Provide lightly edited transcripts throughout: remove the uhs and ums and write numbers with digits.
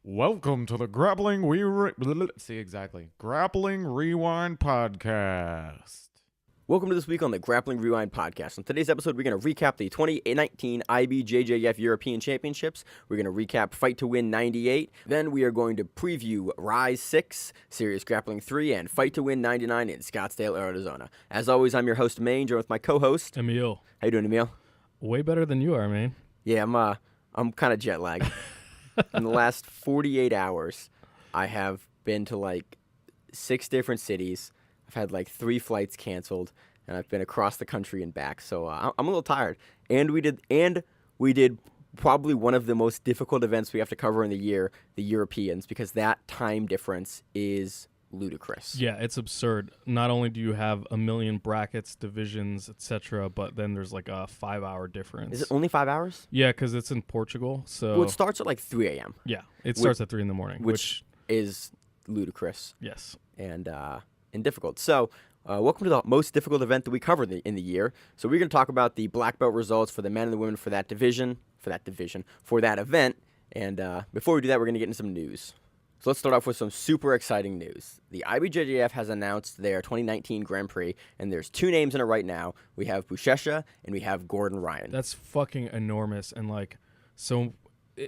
Welcome to the Grappling Grappling Rewind podcast. Welcome to this week on the Grappling Rewind podcast. On today's episode, we're going to recap the 2019 IBJJF European Championships. We're going to recap Fight to Win 98. Then we are going to preview Rise 6, Sirius Grappling 3, and Fight to Win 99 in Scottsdale, Arizona. As always, I'm your host, Maine, joined with my co-host, Emil. How you doing, Emil? Way better than you are, man. Yeah, I'm kind of jet lagged. In the last 48 hours, I have been to like 6 different cities. I've had like 3 flights canceled, and I've been across the country and back. So I'm a little tired. And we did probably one of the most difficult events we have to cover in the year, the Europeans, because that time difference is ludicrous. Yeah, it's absurd. Not only do you have a million brackets, divisions, etc., but then there's like a 5-hour difference. Is it only 5 hours? Yeah, because it's in Portugal. So Well, it starts at like 3 a.m. Yeah, it starts at 3 in the morning, which is ludicrous. Yes. And difficult. So, welcome to the most difficult event that we covered in the year. So we're going to talk about the black belt results for the men and the women for that event. And before we do that, we're going to get into some news. So let's start off with some super exciting news. The IBJJF has announced their 2019 Grand Prix, and there's 2 names in it right now. We have Buchecha and we have Gordon Ryan. That's fucking enormous. And like, so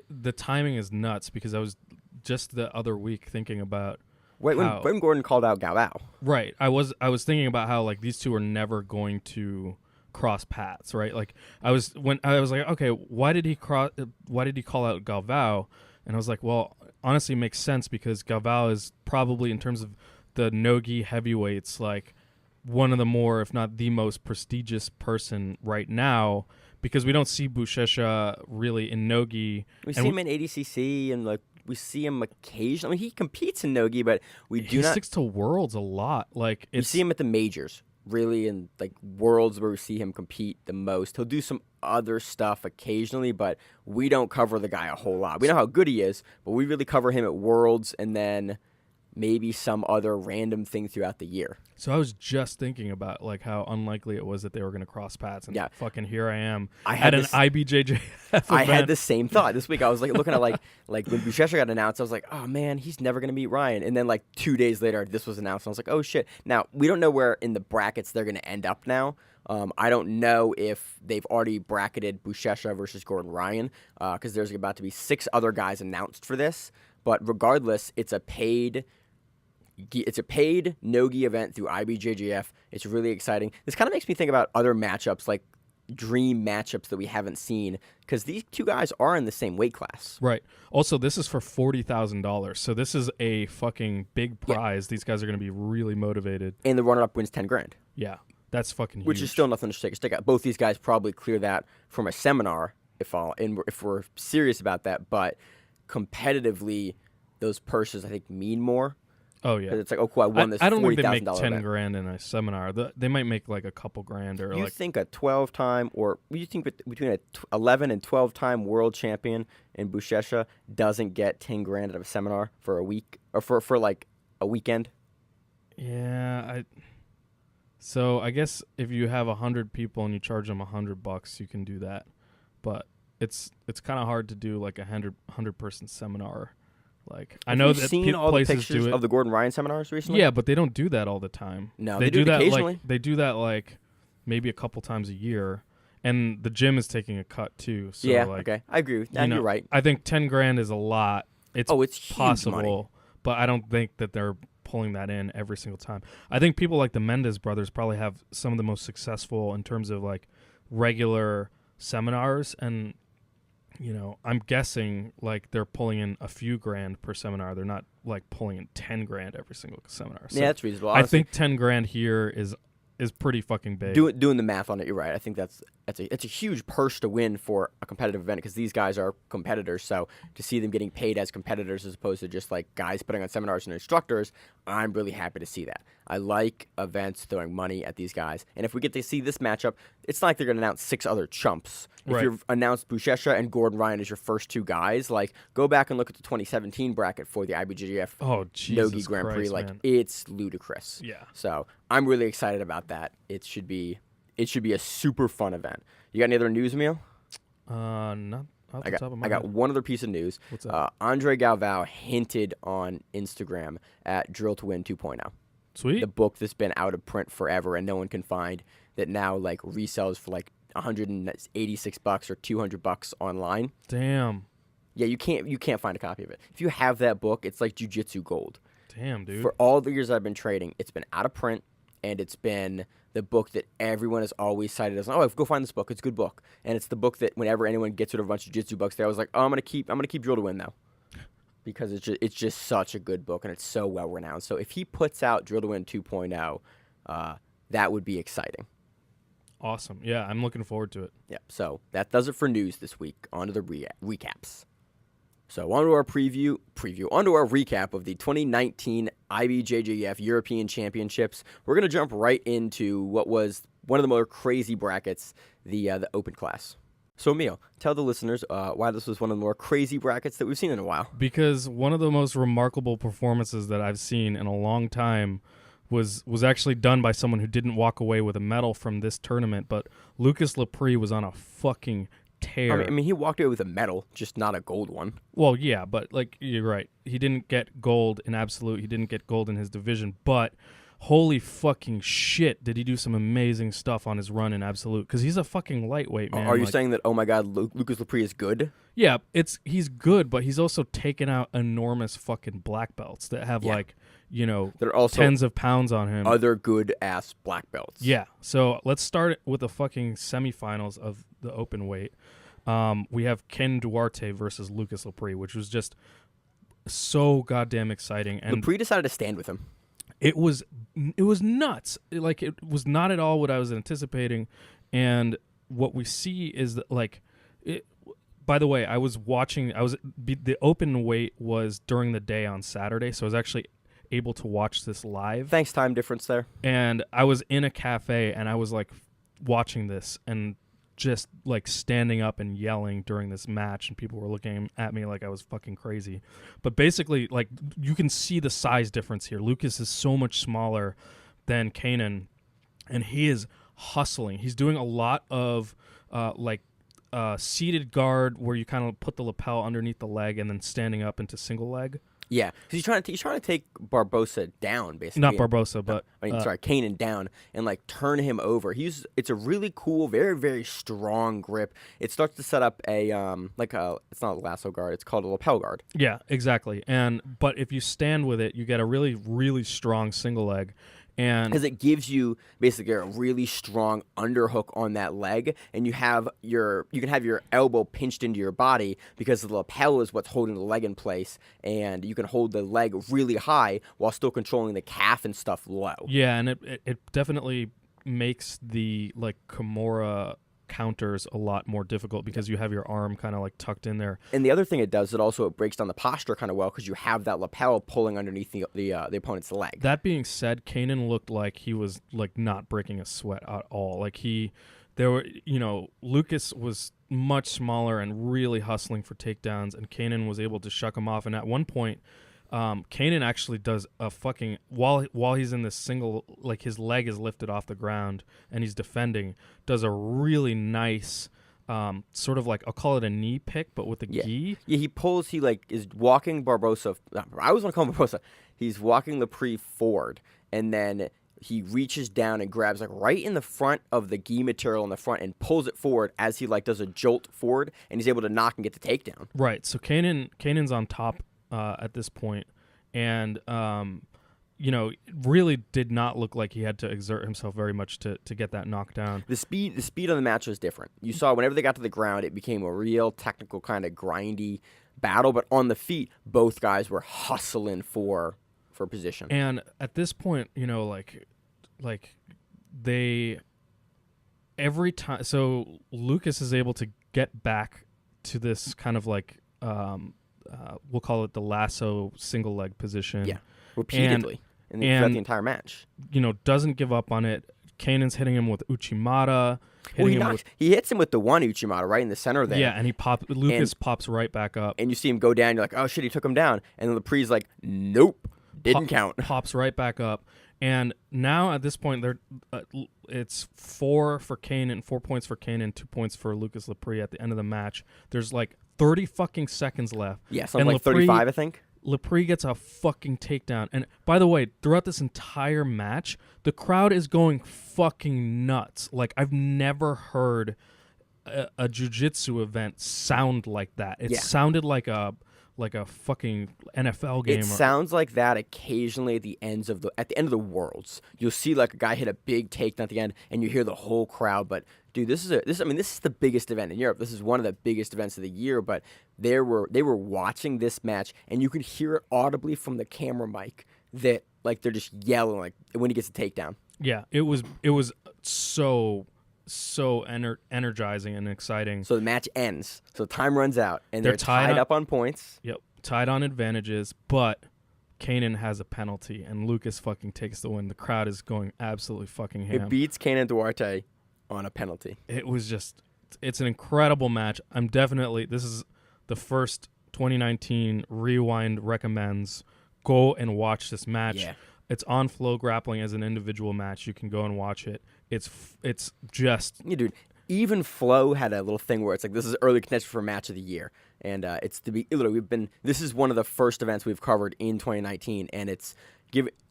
the timing is nuts because I was just the other week thinking about when Gordon called out Galvao. Right. I was thinking about how like these two are never going to cross paths, right? Like I was like, okay, why did he call out Galvao? And I was like, well, honestly, it makes sense because Galvao is probably, in terms of the no-gi heavyweights, like one of the more, if not the most prestigious person right now, because we don't see Buchecha really in no-gi. We see him in ADCC and like we see him occasionally. I mean, he competes in no-gi, but he sticks to worlds a lot. Like you see him at the majors, really, in like worlds where we see him compete the most. He'll do some other stuff occasionally, but we don't cover the guy a whole lot. We know how good he is, but we really cover him at worlds and then maybe some other random thing throughout the year. So I was just thinking about like how unlikely it was that they were going to cross paths, and fucking here I am at an IBJJF event. I had the same thought this week. I was like looking at like when Buchecha got announced, I was like, oh man, he's never going to meet Ryan. And then like 2 days later, this was announced, and I was like, oh shit. Now we don't know where in the brackets they're going to end up now. I don't know if they've already bracketed Buchecha versus Gordon Ryan because there's about to be 6 other guys announced for this. But regardless, it's a paid no-gi event through IBJJF. It's really exciting. This kind of makes me think about other matchups, like dream matchups that we haven't seen, because these 2 guys are in the same weight class. Right. Also, this is for $40,000, so this is a fucking big prize. Yeah. These guys are going to be really motivated. And the runner-up wins $10,000. Yeah, that's fucking huge. Which is still nothing to take a stick at. Both these guys probably clear that from a seminar if we're serious about that, but competitively, those purses, I think, mean more. Oh yeah, it's like, oh cool, I won this. I don't think they make $10,000 in a seminar. They might make like a couple grand or you think a 12-time, or you think between a 11 and 12-time world champion in Buchecha doesn't get $10,000 out of a seminar for a week or for like a weekend? Yeah, So I guess if you have 100 people and you charge them $100, you can do that, but it's kind of hard to do like a 100-person seminar. Like I know that seen all places the pictures do it of the Gordon Ryan seminars recently. Yeah, but they don't do that all the time. No, they do that occasionally. They do that like maybe a couple times a year, and the gym is taking a cut too. So yeah, like, okay, I agree with that. You're right. I think $10,000 is a lot. It's possible, huge money. But I don't think that they're pulling that in every single time. I think people like the Mendes brothers probably have some of the most successful in terms of like regular seminars, and I'm guessing like they're pulling in a few grand per seminar. They're not like pulling in $10,000 every single seminar. So yeah, that's reasonable. Honestly, I think $10,000 here is pretty fucking big. Doing the math on it, you're right. I think it's a huge purse to win for a competitive event because these guys are competitors. So to see them getting paid as competitors as opposed to just like guys putting on seminars and instructors, I'm really happy to see that. I like events throwing money at these guys. And if we get to see this matchup, it's not like they're going to announce 6 other chumps. If you've announced Buchecha and Gordon Ryan as your first 2 guys, like go back and look at the 2017 bracket for the IBJJF no-gi Grand Prix. Like it's ludicrous. Yeah. So I'm really excited about that. It should be a super fun event. You got any other news, Emil? Not off the top of my I got head. one other piece of news. What's up? Andre Galvao hinted on Instagram at Drill to Win 2.0. Sweet. The book that's been out of print forever and no one can find, that now like resells for like $186 or $200 online. Damn. Yeah, you can't find a copy of it. If you have that book, it's like Jiu-Jitsu gold. Damn, dude. For all the years I've been trading, it's been out of print, and it's been the book that everyone has always cited as, oh, go find this book. It's a good book. And it's the book that whenever anyone gets rid of a bunch of Jiu-Jitsu books, they always like, oh, I'm gonna keep Drill to Win though, because it's just such a good book and it's so well renowned. So if he puts out Drill to Win 2.0, that would be exciting. Awesome. Yeah, I'm looking forward to it. Yeah. So that does it for news this week. On to the recaps. So onto our onto our recap of the 2019 IBJJF European Championships. We're going to jump right into what was one of the more crazy brackets, the open class. So Emil, tell the listeners why this was one of the more crazy brackets that we've seen in a while. Because one of the most remarkable performances that I've seen in a long time was actually done by someone who didn't walk away with a medal from this tournament, but Lucas Lepre was on a fucking tear. I mean, he walked away with a medal, just not a gold one. Well, yeah, but like you're right. He didn't get gold in absolute. He didn't get gold in his division, but holy fucking shit, did he do some amazing stuff on his run in absolute, because he's a fucking lightweight, man. Are you saying that, oh my god, Lucas Lepre is good? Yeah, he's good, but he's also taken out enormous fucking black belts that have They're also tens of pounds on him. Other good ass black belts. Yeah, so let's start with the fucking semifinals of the open weight. We have Ken Duarte versus Lucas Lepre, which was just so goddamn exciting. And Lepre decided to stand with him. It was nuts. It was not at all what I was anticipating. And what we see is that, by the way, the open weight was during the day on Saturday, so I was actually able to watch this live. Thanks, time difference there. And I was in a cafe and I was like watching this and just like standing up and yelling during this match, and people were looking at me like I was fucking crazy. But basically, like, you can see the size difference here. Lucas is so much smaller than Kanan, and he is hustling. He's doing a lot of seated guard, where you kind of put the lapel underneath the leg and then standing up into single leg. Yeah, because he's trying to take Barbosa down, basically. Not Barbosa, but Kanan down and like turn him over. It's a really cool, very very strong grip. It starts to set up a it's not a lasso guard. It's called a lapel guard. Yeah, exactly. But if you stand with it, you get a really really strong single leg. And because it gives you basically a really strong underhook on that leg, and you can have your elbow pinched into your body because the lapel is what's holding the leg in place, and you can hold the leg really high while still controlling the calf and stuff low. Yeah, and it definitely makes the Kimura counters a lot more difficult because you have your arm kind of like tucked in there. And the other thing it does, it breaks down the posture kind of well because you have that lapel pulling underneath the opponent's leg. That being said, Kanan looked like he was like not breaking a sweat at all. Lucas was much smaller and really hustling for takedowns, and Kanan was able to shuck him off. And at one point, Kanan actually does a fucking while he's in this single, like his leg is lifted off the ground and he's defending, does a really nice sort of like, I'll call it a knee pick, but with a gi. Yeah, he is walking Barbosa. I always want to call him Barbosa. He's walking Lepre forward, and then he reaches down and grabs like right in the front of the gi material in the front and pulls it forward as he like does a jolt forward, and he's able to knock and get the takedown. Right. So Kanan's on top at this point, and really did not look like he had to exert himself very much to get that knockdown. The speed of the match was different. You saw whenever they got to the ground, it became a real technical kind of grindy battle, but on the feet, both guys were hustling for position. And at this point, they every time, so Lucas is able to get back to this kind of like we'll call it the lasso single leg position. Yeah, repeatedly throughout the entire match. Doesn't give up on it. Kanan's hitting him with Uchimata. He hits him with the one Uchimata right in the center there. Yeah, and Lucas pops right back up. And you see him go down. You're like, oh shit, he took him down. And then Lepre's like, nope, didn't count. Pops right back up. And now at this point, it's 4 for Kanan, 4 points for Kanan, 2 points for Lucas Lepre at the end of the match. There's like 30 fucking seconds left. Yeah, something like 35, I think. Lepre gets a fucking takedown. And by the way, throughout this entire match, the crowd is going fucking nuts. Like, I've never heard a jiu-jitsu event sound like that. It sounded like a fucking NFL game. It sounds like that occasionally at the end of the Worlds. You'll see like a guy hit a big takedown at the end, and you hear the whole crowd. But dude, this is the biggest event in Europe. This is one of the biggest events of the year. But they were watching this match, and you could hear it audibly from the camera mic that like they're just yelling like when he gets a takedown. Yeah, it was so energizing and exciting. So the match ends. So time runs out, and they're tied up on points. Yep, tied on advantages, but Kanan has a penalty, and Lucas fucking takes the win. The crowd is going absolutely fucking ham. It beats Kanan Duarte on a penalty. It's an incredible match. This is the first 2019 Rewind recommends. Go and watch this match. Yeah. It's on Flow Grappling as an individual match. You can go and watch it. It's just... Yeah, dude. Even Flow had a little thing where it's like, this is early contention for match of the year. And it's to be... Literally, this is one of the first events we've covered in 2019. And it's...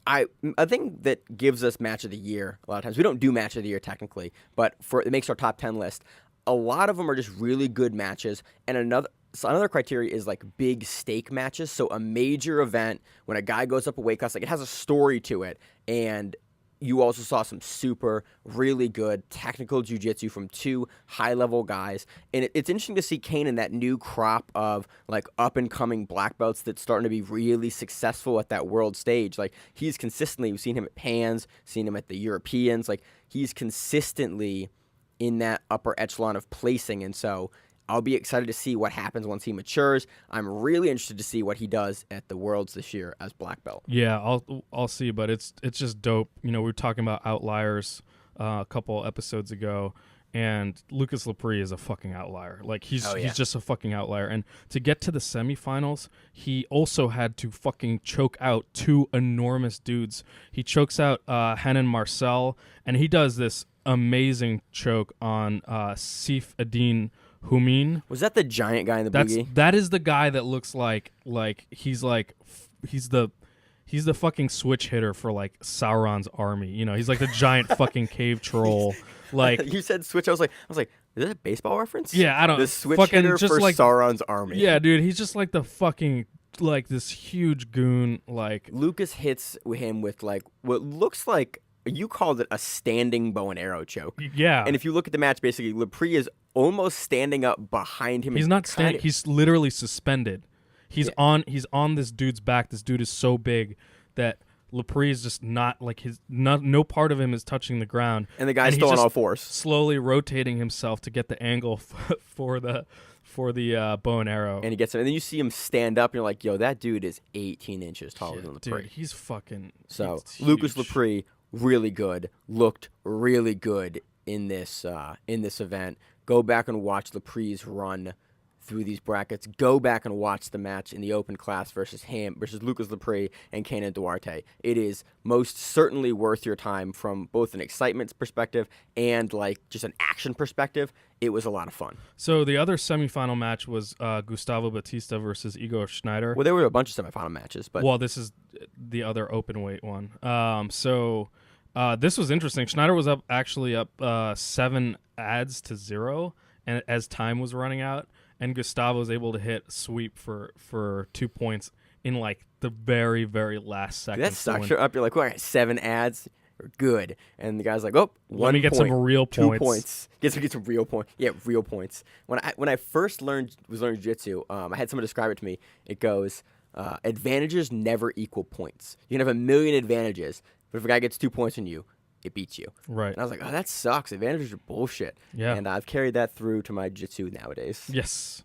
I think that gives us match of the year a lot of times. We don't do match of the year technically, but it makes our top 10 list. A lot of them are just really good matches. And another criteria is like big stake matches. So a major event when a guy goes up a weight class, like it has a story to it. And you also saw some really good technical jiu-jitsu from two high-level guys. And it's interesting to see Kanan, that new crop of like up-and-coming black belts that's starting to be really successful at that world stage. Like we've seen him at Pans, seen him at the Europeans. Like he's consistently in that upper echelon of placing. And so I'll be excited to see what happens once he matures. I'm really interested to see what he does at the Worlds this year as black belt. Yeah, I'll see, but it's just dope. You know, we were talking about outliers a couple episodes ago, and Lucas Lepre is a fucking outlier. Like he's just a fucking outlier. And to get to the semifinals, he also had to fucking choke out two enormous dudes. He chokes out Hanan Marcel, and he does this amazing choke on Sif Adin Humin. Was that the giant guy in the boogie? That is the guy that looks like he's the fucking switch hitter for like Sauron's army. You know, he's like the giant fucking cave troll. Like you said switch, I was like, is that a baseball reference? Yeah, I don't. The switch hitter for like, Sauron's army. Yeah, dude, he's just like the fucking like this huge goon. Like Lucas hits him with like what looks like. You called it a standing bow and arrow choke. Yeah. And if you look at the match, basically, Lepre is almost standing up behind him. He's not standing. He's literally suspended. He's on this dude's back. This dude is so big that Lepre is just not like no part of him is touching the ground. And the guy's still on all fours, slowly rotating himself to get the angle for the bow and arrow. And he gets him. And then you see him stand up, and you're like, yo, that dude is 18 inches taller than Lepre. Dude, he's fucking... So Lucas Lepre, really good, looked really good in this event. Go back and watch Lepre's run through these brackets. Go back and watch the match in the open class versus Lucas Lepre and Kanan Duarte. It is most certainly worth your time from both an excitement perspective and like just an action perspective. It was a lot of fun. So the other semifinal match was Gustavo Batista versus Igor Schneider. Well, there were a bunch of semifinal matches, but this is the other open weight one. This was interesting. Schneider was up 7 adds to 0, and as time was running out, and Gustavo was able to hit sweep for 2 points in like the very, very last second. That sucks. You're up. You're like, all right, 7 adds. Good. And the guy's like, oh, 1 Let me get point, some real 2 points. Get some real points. Yeah, real points. When I first was learning jiu-jitsu, I had someone describe it to me. It goes, advantages never equal points. You can have a million advantages, but if a guy gets 2 points on you, it beats you. Right. And I was like, oh, that sucks. Advantages are bullshit. Yeah. And I've carried that through to my jiu-jitsu nowadays. Yes.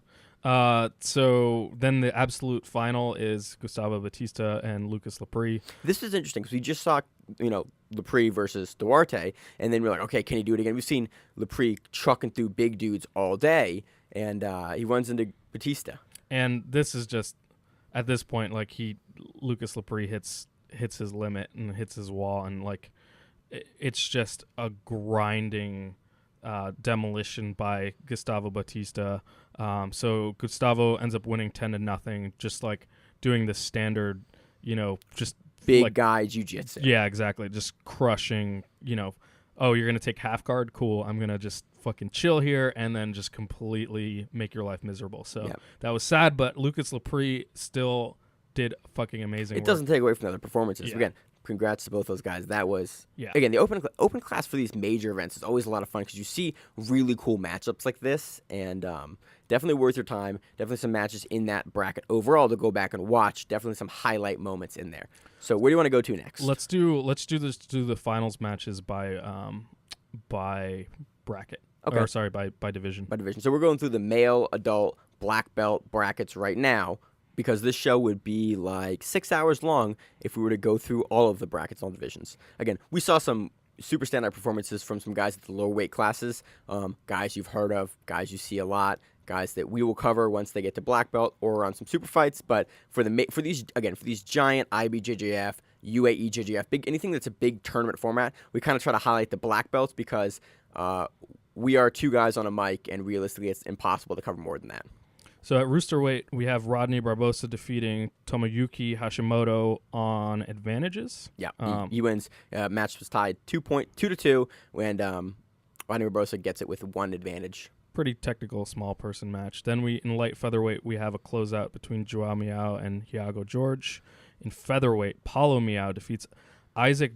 So then the absolute final is Gustavo Batista and Lucas Lepre. This is interesting because we just saw, Lepre versus Duarte, and then we're like, okay, can he do it again? We've seen Lepre trucking through big dudes all day, and he runs into Batista. And this is just, at this point, like Lucas Lepre hits his limit and hits his wall, and like it's just a grinding demolition by Gustavo Batista. So Gustavo ends up winning 10-0, just like doing the standard, just big like, guy jiu-jitsu. Yeah, exactly. Just crushing, oh, you're going to take half guard? Cool. I'm going to just fucking chill here and then just completely make your life miserable. So that was sad, but Lucas Lepre still did fucking amazing It work. doesn't take away from the other performances. Yeah. Again, congrats to both those guys. That was, again, the open class for these major events is always a lot of fun because you see really cool matchups like this, and definitely worth your time. Definitely some matches in that bracket overall to go back and watch. Definitely some highlight moments in there. So where do you want to go to next? Let's do the finals matches by bracket. Okay. Or sorry, by division. By division. So we're going through the male, adult, black belt brackets right now, because this show would be like 6 hours long if we were to go through all of the brackets, all divisions. Again, we saw some super standout performances from some guys at the lower weight classes, guys you've heard of, guys you see a lot, guys that we will cover once they get to black belt or on some super fights. But for these giant IBJJF, UAE anything that's a big tournament format, we kind of try to highlight the black belts because we are two guys on a mic, and realistically, it's impossible to cover more than that. So at Rooster Weight, we have Rodney Barbosa defeating Tomoyuki Hashimoto on advantages. Yeah, he wins. Match was tied 2-2, and Rodney Barbosa gets it with one advantage. Pretty technical small person match. Then in light featherweight, we have a closeout between Joao Miao and Hiago George. In featherweight, Paulo Miao defeats Isaac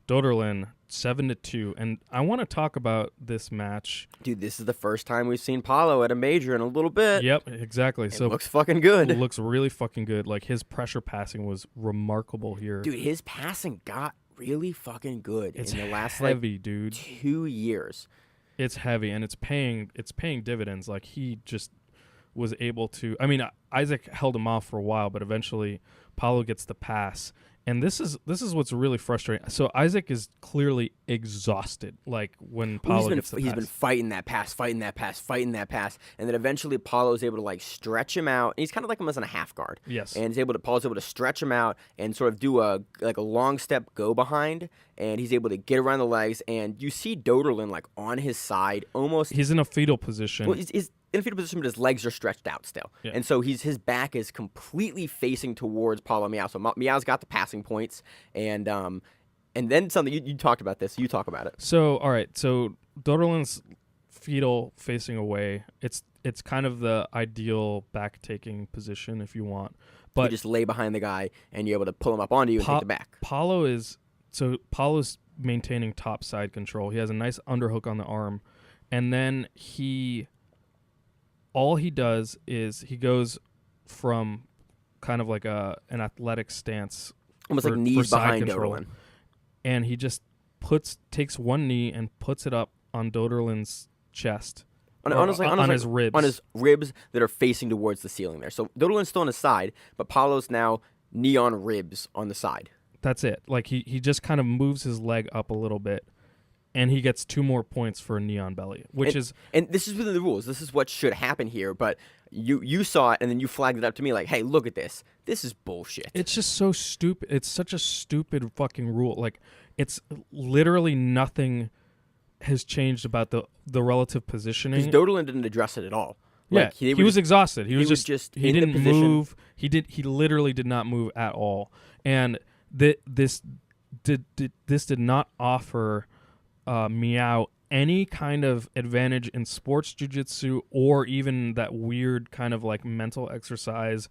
Doderlin 7-2, and I want to talk about this match. Dude, this is the first time we've seen Paulo at a major in a little bit. Yep, exactly. It looks fucking good. It looks really fucking good. Like, his pressure passing was remarkable here. Dude, his passing got really fucking good in the last heavy, dude. 2 years. It's heavy, and it's paying dividends. Like, he just was able to. I mean, Isaac held him off for a while, but eventually Paulo gets the pass. And this is what's really frustrating. So Isaac is clearly exhausted. Like when Paulo gets the pass. He's been fighting that pass, and then eventually Paulo is able to like stretch him out. And he's kind of like almost in a half guard. Yes. And Paulo's able to stretch him out and sort of do a long step go behind, and he's able to get around the legs. And you see Doderlin like on his side, almost. He's in a fetal position. Well, he's in a fetal position, but his legs are stretched out still. Yeah. And so his back is completely facing towards Paulo Miao. So Miao's got the passing points, and then something, you talked about this. You talk about it. So, all right. So Doderlin's fetal facing away. It's kind of the ideal back-taking position if you want. But you just lay behind the guy, and you're able to pull him up onto you and take the back. Paulo's maintaining top side control. He has a nice underhook on the arm, and then all he does is he goes from kind of like an athletic stance, almost like knees behind control, Doderlin, and he just takes one knee and puts it up on Doderlin's chest, on his ribs that are facing towards the ceiling there. So Doderlin's still on his side, but Paulo's now knee on ribs on the side. That's it. Like he just kind of moves his leg up a little bit, and he gets 2 more points for a knee on belly, and this is within the rules. This is what should happen here, but you saw it, and then you flagged it up to me like, hey, look at this. This is bullshit. It's just so stupid. It's such a stupid fucking rule. Like, it's literally nothing has changed about the relative positioning. Because Doderlin didn't address it at all. Like, he was exhausted. He was just he didn't move. He literally did not move at all. And this did not offer Miao any kind of advantage in sports jiu-jitsu, or even that weird kind of like mental exercise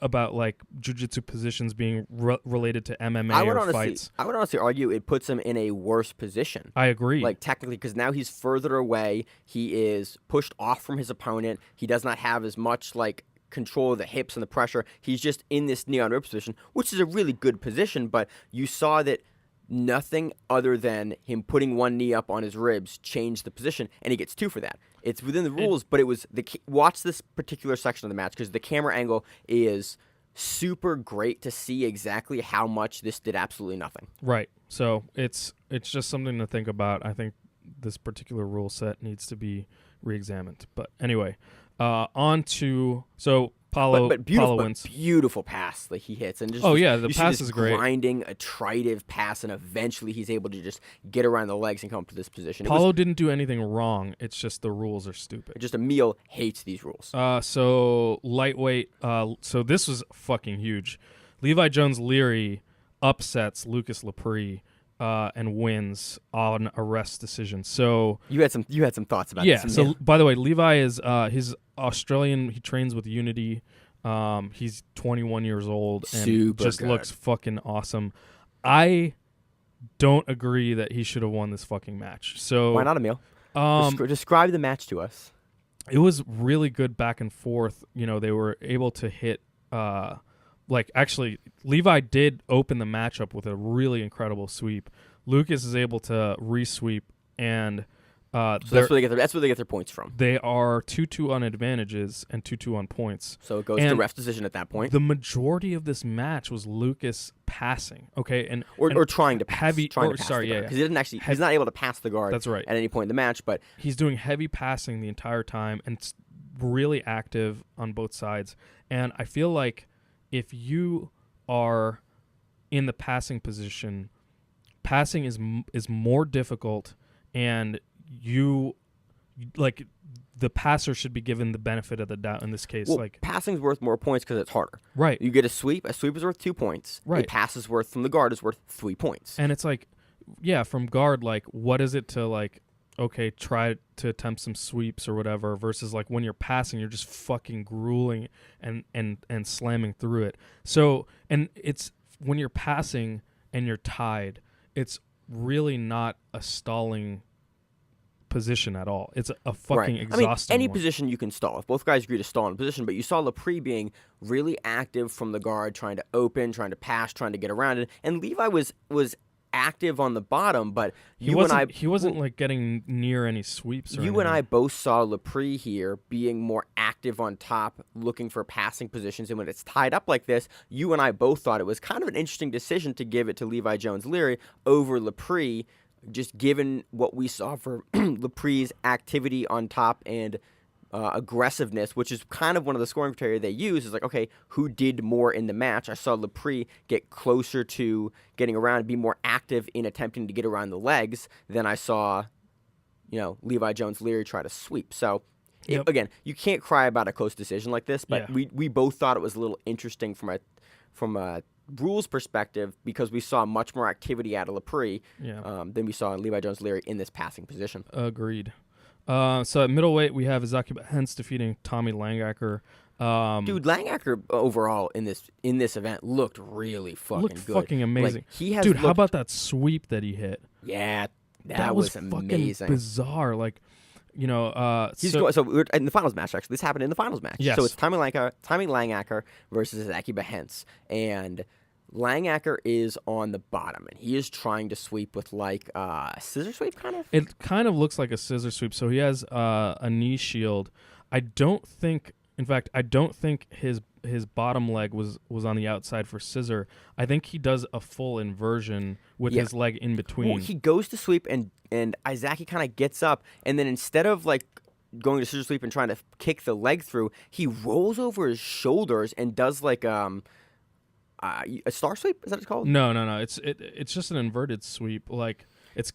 about like jiu-jitsu positions being related to MMA fights. I would honestly argue it puts him in a worse position. I agree. Like technically, because now he's further away. He is pushed off from his opponent. He does not have as much like control of the hips and the pressure. He's just in this knee on rib position, which is a really good position, but you saw that nothing other than him putting one knee up on his ribs changed the position, and he gets 2 for that. It's within the rules, but it was watch this particular section of the match because the camera angle is super great to see exactly how much this did absolutely nothing. Right. So it's just something to think about. I think this particular rule set needs to be re-examined. But anyway, on to Paulo beautiful, wins. Beautiful pass that he hits, and just the you pass see this is great. grinding, attritive pass, and eventually he's able to just get around the legs and come up to this position. Paulo didn't do anything wrong. It's just the rules are stupid. Just Emil hates these rules. So lightweight. So this was fucking huge. Levi Jones-Leary upsets Lucas Lepre and wins on a rest decision. So you had some thoughts about this. So by the way, Levi is he's Australian. He trains with Unity. He's 21 years old and Super just good. looks fucking awesome. I don't agree that he should have won this fucking match. So why not, Emil? Describe the match to us. It was really good back and forth. They were able to hit. Actually, Levi did open the matchup with a really incredible sweep. Lucas is able to re-sweep, and that's where they get their points from. They are 2-2 on advantages and 2-2 on points. So it goes to ref decision at that point. The majority of this match was Lucas passing, okay, or trying to pass. Heavy. Because he didn't actually. He's not able to pass the guard. That's right. At any point in the match, but he's doing heavy passing the entire time and really active on both sides. And I feel like if you are in the passing position, passing is more difficult, and the passer should be given the benefit of the doubt in this case. Well, passing's worth more points because it's harder. Right. You get a sweep. A sweep is worth 2 points. Right. A pass is worth from the guard is worth 3 points. And it's from guard, what is it to okay, try to attempt some sweeps or whatever, versus when you're passing, you're just fucking grueling and slamming through it. So, and it's when you're passing and you're tied, it's really not a stalling position at all. It's a fucking exhausting any one. position you can stall. If both guys agree to stall in a position, but you saw Lepre being really active from the guard, trying to open, trying to pass, trying to get around it, and Levi was active on the bottom, but he wasn't getting near any sweeps or anything. And I both saw Lepre here being more active on top, looking for passing positions, and when it's tied up like this, you and I both thought it was kind of an interesting decision to give it to Levi Jones-Leary over Lepre, just given what we saw for Lepre's activity on top and aggressiveness, which is kind of one of the scoring criteria they use, is okay, who did more in the match? I saw Lepre get closer to getting around, be more active in attempting to get around the legs than I saw, Levi Jones-Leary try to sweep. So, again, you can't cry about a close decision like this, but we both thought it was a little interesting from a rules perspective because we saw much more activity out of Lepre than we saw in Levi Jones-Leary in this passing position. Agreed. So at middleweight, we have Izaki Hentz defeating Tommy Langacker. Dude, Langacker overall in this event looked really fucking good. Fucking amazing. How about that sweep that he hit? Yeah, that was amazing. Fucking bizarre. We're in the finals match. Actually, this happened in the finals match. Yes. So it's Tommy Langacker versus Izaki Hentz, and Langacker is on the bottom, and he is trying to sweep with a scissor sweep, kind of? It kind of looks like a scissor sweep. So he has a knee shield. I don't think his bottom leg was on the outside for scissor. I think he does a full inversion with his leg in between. Well, he goes to sweep, and Izaki kind of gets up, and then instead of going to scissor sweep and trying to kick the leg through, he rolls over his shoulders and does a star sweep? Is that what it's called? No. It's just an inverted sweep. It's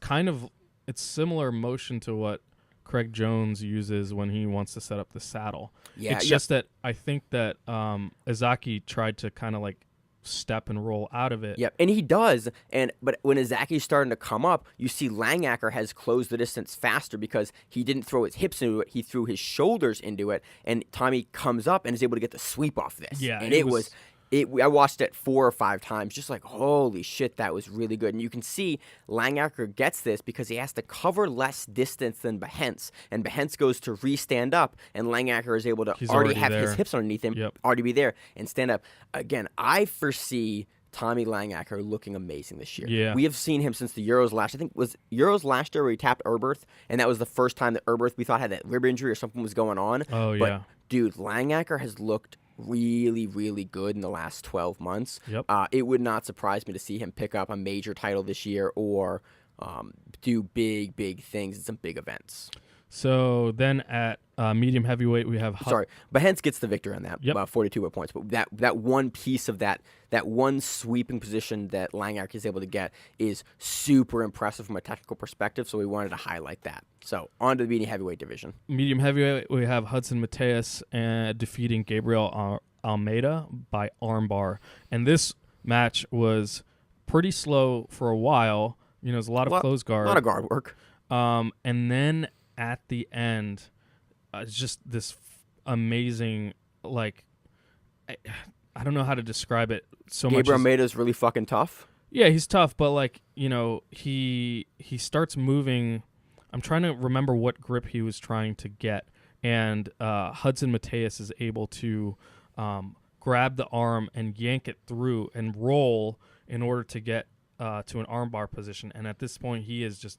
similar motion to what Craig Jones uses when he wants to set up the saddle. Yeah, it's just that I think that Izaki tried to kind of step and roll out of it. Yep, and he does. But when Izaki's starting to come up, you see Langacker has closed the distance faster because he didn't throw his hips into it; he threw his shoulders into it, and Tommy comes up and is able to get the sweep off this. Yeah, and it was I watched it 4 or 5 times, just holy shit, that was really good. And you can see Langacker gets this because he has to cover less distance than Hentz. And Hentz goes to re-stand up, and Langacker is able to already have his hips underneath him, already be there, and stand up. Again, I foresee Tommy Langacker looking amazing this year. Yeah. We have seen him since the Euros last. I think was Euros last year where he tapped Erberth, and that was the first time that Erberth we thought had that rib injury or something was going on. Oh, but, dude, Langacker has looked really, really good in the last 12 months. Yep. It would not surprise me to see him pick up a major title this year or do big things in some big events. So then at medium heavyweight, we have Sorry, Bahens gets the victory on that, Yep. 42 points. But that one piece of that one sweeping position that Langark is able to get is super impressive from a technical perspective. So we wanted to highlight that. So on to the medium heavyweight division. Medium heavyweight, we have Hudson Mateus defeating Gabriel Almeida by armbar. And this match was pretty slow for a while. You know, there's a lot of close guard. A lot of guard work. And then at the end, it's just this amazing, like, I don't know how to describe it so much. Gabriel Almeida is really fucking tough. Yeah, he's tough, but like, you know, he starts moving. I'm trying to remember what grip he was trying to get, and Hudson Mateus is able to grab the arm and yank it through and roll in order to get to an armbar position. And at this point, he is just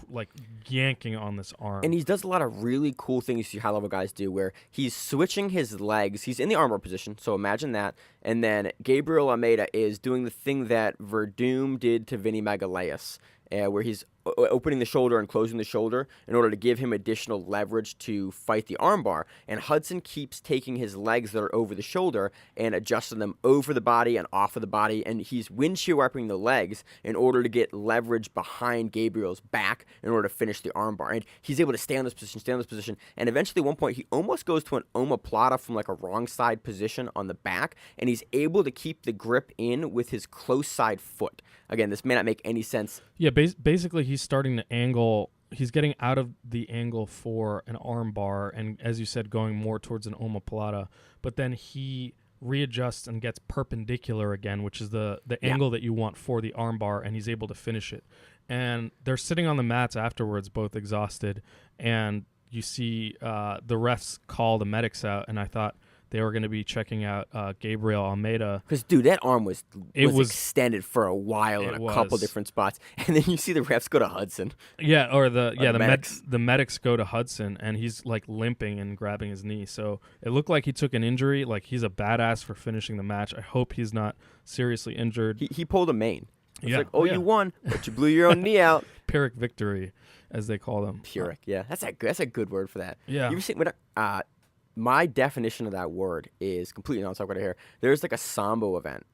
like yanking on this arm. And he does a lot of really cool things you see high-level guys do where he's switching his legs. He's in the armbar position, so imagine that. And then Gabriel Almeida is doing the thing that Verdum did to Vinny Magalhaes, where he's opening the shoulder and closing the shoulder in order to give him additional leverage to fight the armbar. And Hudson keeps taking his legs that are over the shoulder and adjusting them over the body and off of the body. And he's windshield wiping the legs in order to get leverage behind Gabriel's back in order to finish the armbar. And he's able to stay on this position, And eventually at one point, he almost goes to an omoplata from like a wrong side position on the back. And he's able to keep the grip in with his close side foot. Again, this may not make any sense. Yeah, basically he's starting to angle. He's getting out of the angle for an arm bar, and as you said, going more towards an omoplata. But then he readjusts and gets perpendicular again, which is the angle that you want for the arm bar, and he's able to finish it. And they're sitting on the mats afterwards, both exhausted, and you see the refs call the medics out, and I thought they were going to be checking out Gabriel Almeida. Because, dude, that arm was extended for a while in a couple different spots. And then you see the refs go to Hudson. Yeah, or the medics go to Hudson, and he's, like, limping and grabbing his knee. So it looked like he took an injury. Like, he's a badass for finishing the match. I hope he's not seriously injured. He pulled a Maine. It's like, yeah. You won, but you blew your own knee out. Pyrrhic victory, as they call them. Pyrrhic, yeah. That's a good word for that. Yeah. You ever seen my definition of that word is completely not talking about it here. There's like a Sambo event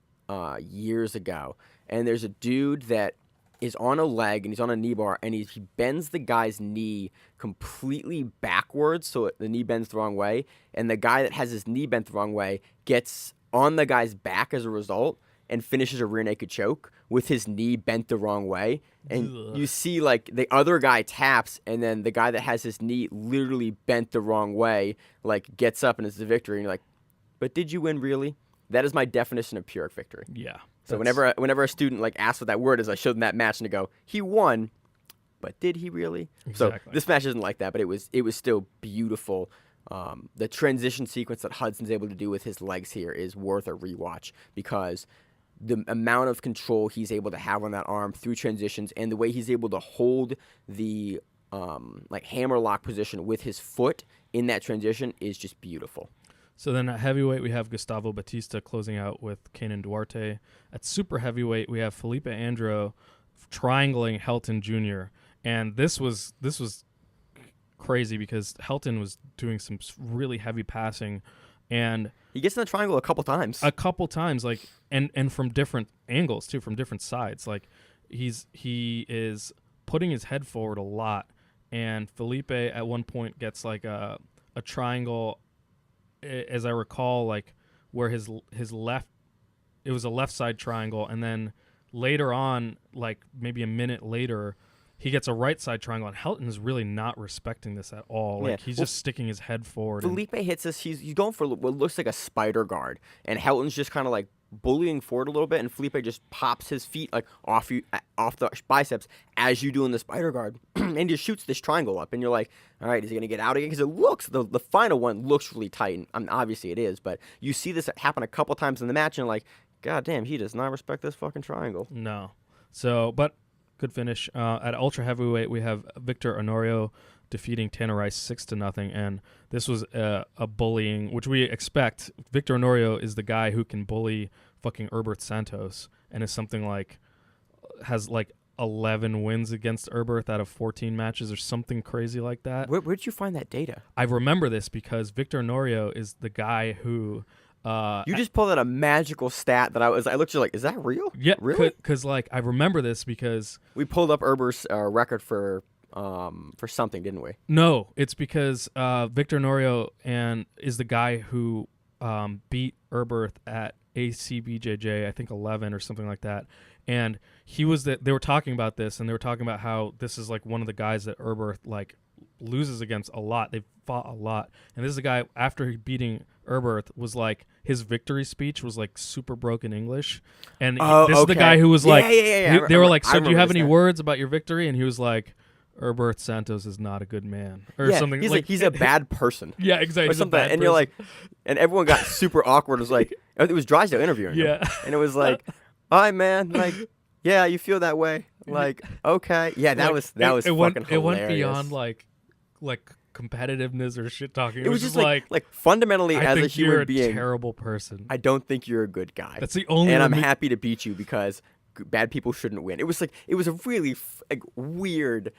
years ago, and there's a dude that is on a leg and he's on a knee bar, and he bends the guy's knee completely backwards so the knee bends the wrong way, and the guy that has his knee bent the wrong way gets on the guy's back as a result and finishes a rear naked choke with his knee bent the wrong way. And you see, like, the other guy taps, and then the guy that has his knee literally bent the wrong way, like, gets up and it's the victory. And you're like, but did you win really? That is my definition of Pyrrhic victory. Yeah. So whenever a student, like, asks what that word is, I show them that match and they go, he won, but did he really? Exactly. So this match isn't like that, but it was still beautiful. The transition sequence that Hudson's able to do with his legs here is worth a rewatch because the amount of control he's able to have on that arm through transitions and the way he's able to hold the like hammer lock position with his foot in that transition is just beautiful. So then at heavyweight, we have Gustavo Batista closing out with Kenan Duarte. At super heavyweight, we have Felipe Andro triangling Helton Jr. And this was crazy because Helton was doing some really heavy passing, and he gets in the triangle a couple times, like, and from different angles too, from different sides. Like he is putting his head forward a lot, and Felipe at one point gets like a triangle, as I recall, like where his left, it was a left side triangle, and then later on, like maybe a minute later, he gets a right side triangle, and Helton is really not respecting this at all. Like he's just sticking his head forward. Felipe hits us. He's going for what looks like a spider guard, and Helton's just kind of like bullying forward a little bit, and Felipe just pops his feet like off the biceps as you do in the spider guard, and just shoots this triangle up, and you're like, all right, is he gonna get out again? Because it looks the final one looks really tight, and I mean, obviously it is, but you see this happen a couple times in the match, and you're like, God damn, he does not respect this fucking triangle. No. So, but good finish. At ultra heavyweight, we have Victor Honorio defeating Tanner Rice 6-0, and this was a bullying, which we expect. Victor Honorio is the guy who can bully fucking Herbert Santos, and is something like, has like 11 wins against Erberth out of 14 matches or something crazy like that. Where'd you find that data? I remember this because Victor Norio is the guy who. You just pulled out a magical stat that I looked at you like, is that real? Yeah, really? Because like I remember this because we pulled up Erber's record for something, didn't we? No, it's because Victor Norio is the guy who beat Erberth at ACBJJ, I think 11 or something like that. And they were talking about this, and they were talking about how this is like one of the guys that Erberth like loses against a lot. They've fought a lot. And this is the guy, after beating Erberth, was like, his victory speech was like super broken English. And this is the guy who was like, they were like, so do you have any words about your victory? And he was like, Erberth Santos is not a good man, or something. He's a bad person. Yeah, exactly. Or something. And you're like, and everyone got super awkward. It was like, it was Drysdale interviewing him. And it was like, all right, man, like, yeah, you feel that way. Like, okay. Yeah, that was fucking hilarious. It went beyond like competitiveness or shit talking. It was just like fundamentally, as a human being, you're a terrible person. I don't think you're a good guy. That's the only. And I'm happy to beat you because bad people shouldn't win. It was a really weird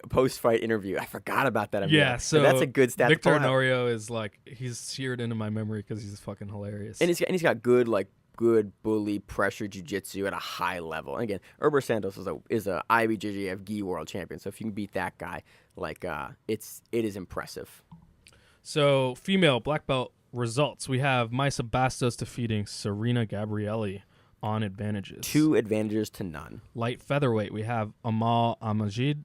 post-fight interview. I forgot about that. Yeah, so that's a good stat. Victor Norio is like, he's seared into my memory because he's fucking hilarious. And he's got good bully pressure jiu-jitsu at a high level. And again, Erberth Santos is a IBJJF Gi world champion. So if you can beat that guy, it is impressive. So female black belt results. We have Maisa Bastos defeating Serena Gabrielli on advantages. 2 advantages to none. Light featherweight. We have Amal Amajid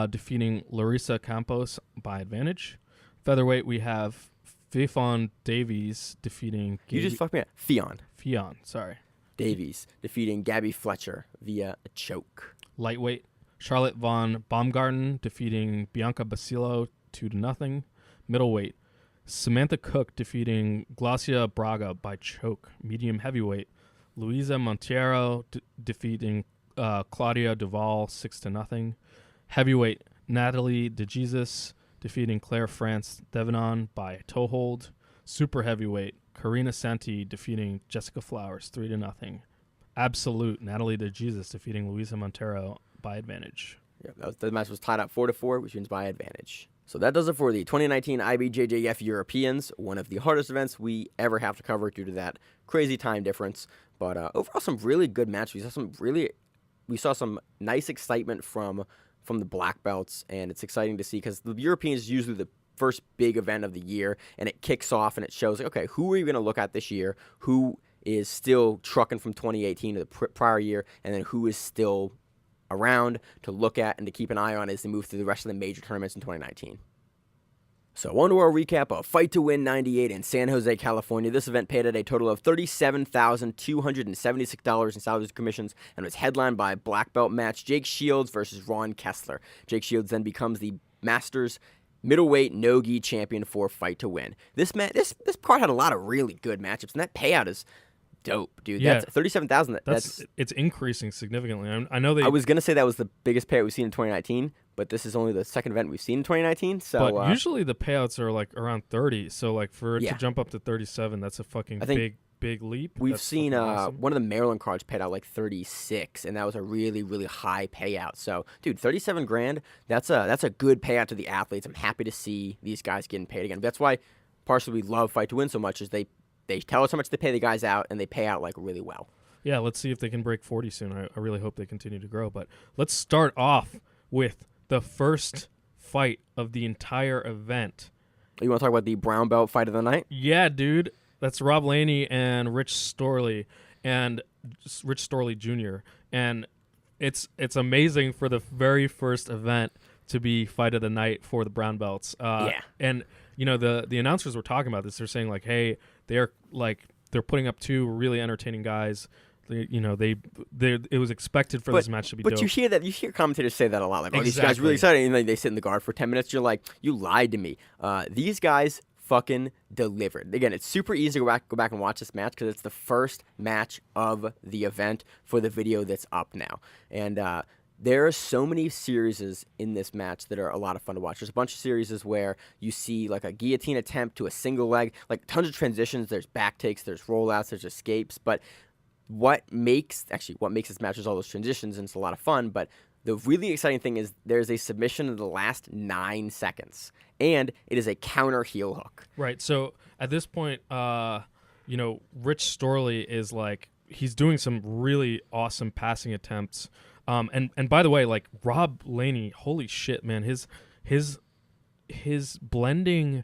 defeating Larissa Campos by advantage. Featherweight, we have Fifon Davies defeating... You just fucked me up. Fionn, sorry. Davies defeating Gabby Fletcher via a choke. Lightweight, Charlotte Von Baumgarten defeating Bianca Basilio 2-0. Middleweight, Samantha Cook defeating Glacia Braga by choke. Medium heavyweight, Luisa Monteiro defeating Claudia Duval 6-0. Heavyweight, Natalie DeJesus defeating Claire France Devenon by toe hold. Super heavyweight, Karina Santi defeating Jessica Flowers 3-0. Absolute, Natalie DeJesus defeating Luisa Montero by advantage. Yeah, the match was tied up 4-4, which means by advantage. So that does it for the 2019 IBJJF Europeans, one of the hardest events we ever have to cover due to that crazy time difference. But overall, some really good matches. We saw some nice excitement from the black belts, and it's exciting to see because the Europeans is usually the first big event of the year, and it kicks off and it shows, like, okay, who are you going to look at this year? Who is still trucking from 2018 to the prior year, and then who is still around to look at and to keep an eye on as they move through the rest of the major tournaments in 2019. So on to our recap of Fight to Win 98 in San Jose, California. This event paid out a total of $37,276 in salaries and commissions and was headlined by a black belt match, Jake Shields versus Ron Kessler. Jake Shields then becomes the Masters middleweight no-gi champion for Fight to Win. This card had a lot of really good matchups, and that payout is dope, dude. Yeah. That's $37,000. It's increasing significantly. I was gonna say that was the biggest payout we've seen in 2019, but this is only the second event we've seen in 2019. So, but usually the payouts are like around 30. So like for it to jump up to 37, that's a fucking big leap. We've seen awesome. One of the Maryland cards paid out like 36, and that was a really, really high payout. So, dude, $37,000. That's a good payout to the athletes. I'm happy to see these guys getting paid again. That's why partially we love Fight to Win so much, is they tell us how much they pay the guys out, and they pay out like really well. Yeah, let's see if they can break 40 soon. I really hope they continue to grow. But let's start off with the first fight of the entire event. You want to talk about the brown belt fight of the night? Yeah, dude. That's Rob Laney and Rich Storley Jr. And it's amazing for the very first event to be fight of the night for the brown belts. And you know, the announcers were talking about this. They're saying like, hey, they're putting up 2 really entertaining guys. It was expected for this match to be dope. But you hear commentators say that a lot. Like, oh, these guys are really excited, and they sit in the guard for 10 minutes. You're like, you lied to me. These guys fucking delivered. Again, it's super easy to go back and watch this match because it's the first match of the event for the video that's up now. And there are so many series in this match that are a lot of fun to watch. There's a bunch of series where you see like a guillotine attempt to a single leg, like tons of transitions. There's back takes, there's rollouts, there's escapes. But what makes this match is all those transitions, and it's a lot of fun. But the really exciting thing is there's a submission in the last 9 seconds, and it is a counter heel hook. Right. So at this point, Rich Storley is like, he's doing some really awesome passing attempts. And by the way, like Rob Laney, holy shit, man, his blending,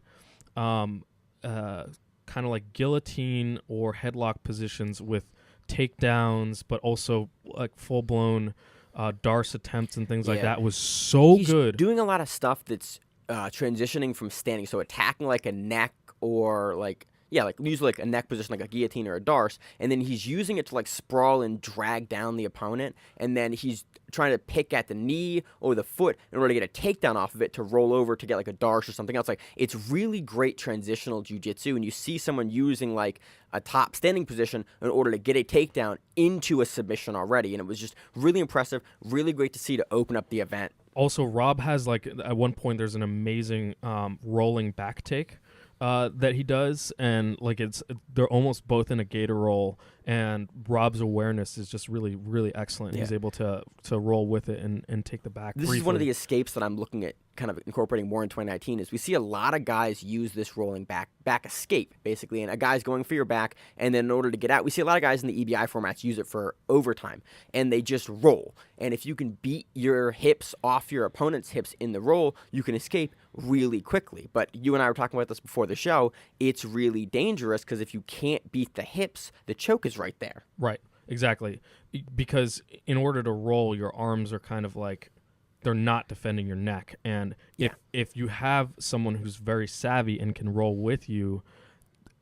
kind of like guillotine or headlock positions with takedowns, but also like full blown Darce attempts and things like that was so good. Doing a lot of stuff that's transitioning from standing, so attacking like a neck or like usually like a neck position, like a guillotine or a Darce, and then he's using it to like sprawl and drag down the opponent, and then he's trying to pick at the knee or the foot in order to get a takedown off of it to roll over to get like a Darce or something else. Like, it's really great transitional jiu-jitsu, and you see someone using like a top standing position in order to get a takedown into a submission already, and it was just really impressive, really great to see to open up the event. Also, Rob has like, at one point there's an amazing rolling back take that he does, and like they're almost both in a gator roll, and Rob's awareness is just really, really excellent. He's able to roll with it and take the back. This is one of the escapes that I'm looking at kind of incorporating more in 2019 is we see a lot of guys use this rolling back escape, basically, and a guy's going for your back, and then in order to get out, we see a lot of guys in the EBI formats use it for overtime, and they just roll. And if you can beat your hips off your opponent's hips in the roll, you can escape really quickly. But you and I were talking about this before the show. It's really dangerous because if you can't beat the hips, the choke is right there. Right, exactly. Because in order to roll, your arms are kind of like, they're not defending your neck. And if you have someone who's very savvy and can roll with you,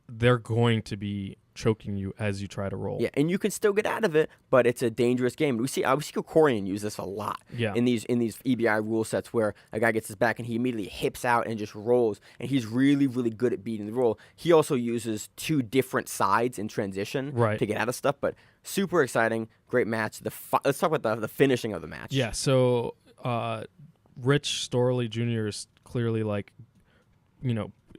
they're going to be choking you as you try to roll. Yeah, and you can still get out of it, but it's a dangerous game. We see Kokorian use this a lot in these EBI rule sets where a guy gets his back and he immediately hips out and just rolls, and he's really, really good at beating the roll. He also uses 2 different sides in transition to get out of stuff, but super exciting, great match. Let's talk about the finishing of the match. Yeah, so Rich Storley Jr. is clearly like,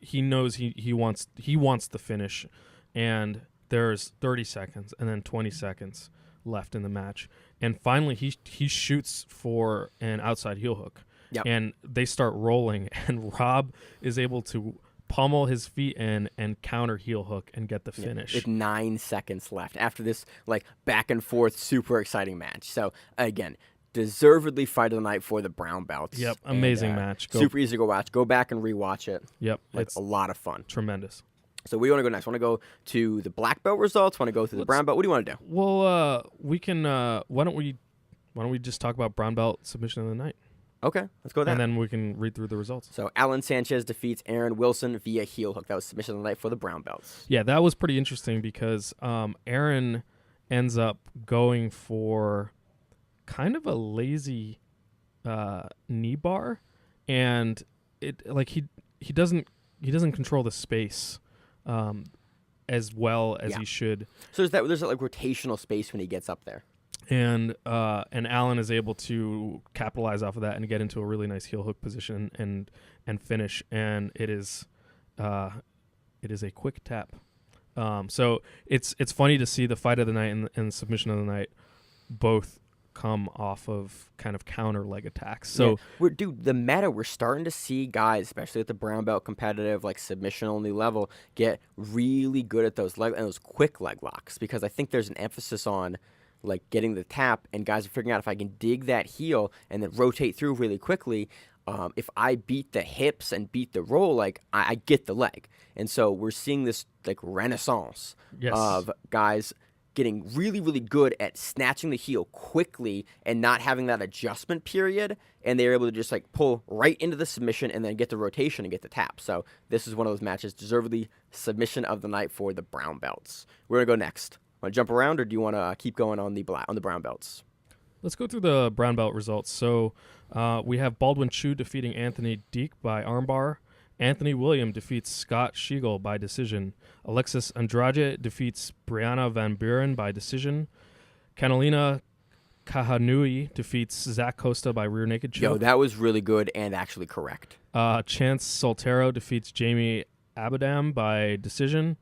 he knows he wants the finish, and there's 30 seconds and then 20 seconds left in the match, and finally he shoots for an outside heel hook, and they start rolling, and Rob is able to pummel his feet in and counter heel hook and get the finish. With 9 seconds left after this like back and forth super exciting match. So again, deservedly fight of the night for the brown belts. Yep, amazing match. Super easy to go watch. Go back and rewatch it. Yep, it's a lot of fun. Tremendous. So where do you want to go next? Want to go to the black belt results? Want to go through the brown belt? What do you want to do? Well, we can. Why don't we just talk about brown belt submission of the night? Okay, let's go with that. And then we can read through the results. So Alan Sanchez defeats Aaron Wilson via heel hook. That was submission of the night for the brown belts. Yeah, that was pretty interesting because Aaron ends up going for kind of a lazy knee bar, and it like he doesn't control the space as well as he should. So there's that like rotational space when he gets up there. And Alan is able to capitalize off of that and get into a really nice heel hook position and finish. And it is a quick tap. So it's funny to see the fight of the night and the submission of the night both come off of kind of counter leg attacks. So the meta, we're starting to see guys, especially at the brown belt competitive, like submission only level, get really good at those quick leg locks, because I think there's an emphasis on like getting the tap, and guys are figuring out if I can dig that heel and then rotate through really quickly, if I beat the hips and beat the roll, like I get the leg. And so we're seeing this like renaissance of guys getting really, really good at snatching the heel quickly and not having that adjustment period, and they're able to just like pull right into the submission and then get the rotation and get the tap. So this is one of those matches, deservedly submission of the night for the brown belts. We're gonna go next. Want to jump around, or do you want to keep going on the brown belts? Let's go through the brown belt results. So we have Baldwin Chu defeating Anthony Deek by armbar. Anthony William defeats Scott Schiegel by decision. Alexis Andrade defeats Brianna Van Buren by decision. Catalina Kahanui defeats Zach Costa by rear naked choke. Yo, that was really good and actually correct. Chance Soltero defeats Jamie Abadam by decision.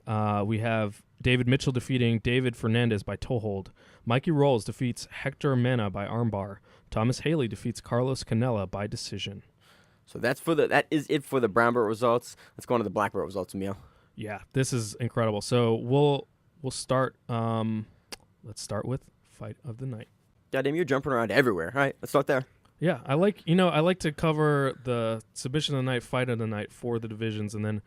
We have David Mitchell defeating David Fernandez by toe hold. Mikey Rolls defeats Hector Mena by armbar. Thomas Haley defeats Carlos Canella by decision. So that is it for the brown belt results. Let's go on to the black belt results, Emil. Yeah, this is incredible. So we'll start. Let's start with fight of the night. Goddamn, you're jumping around everywhere. All right, let's start there. Yeah, I like to cover the submission of the night, fight of the night for the divisions, and then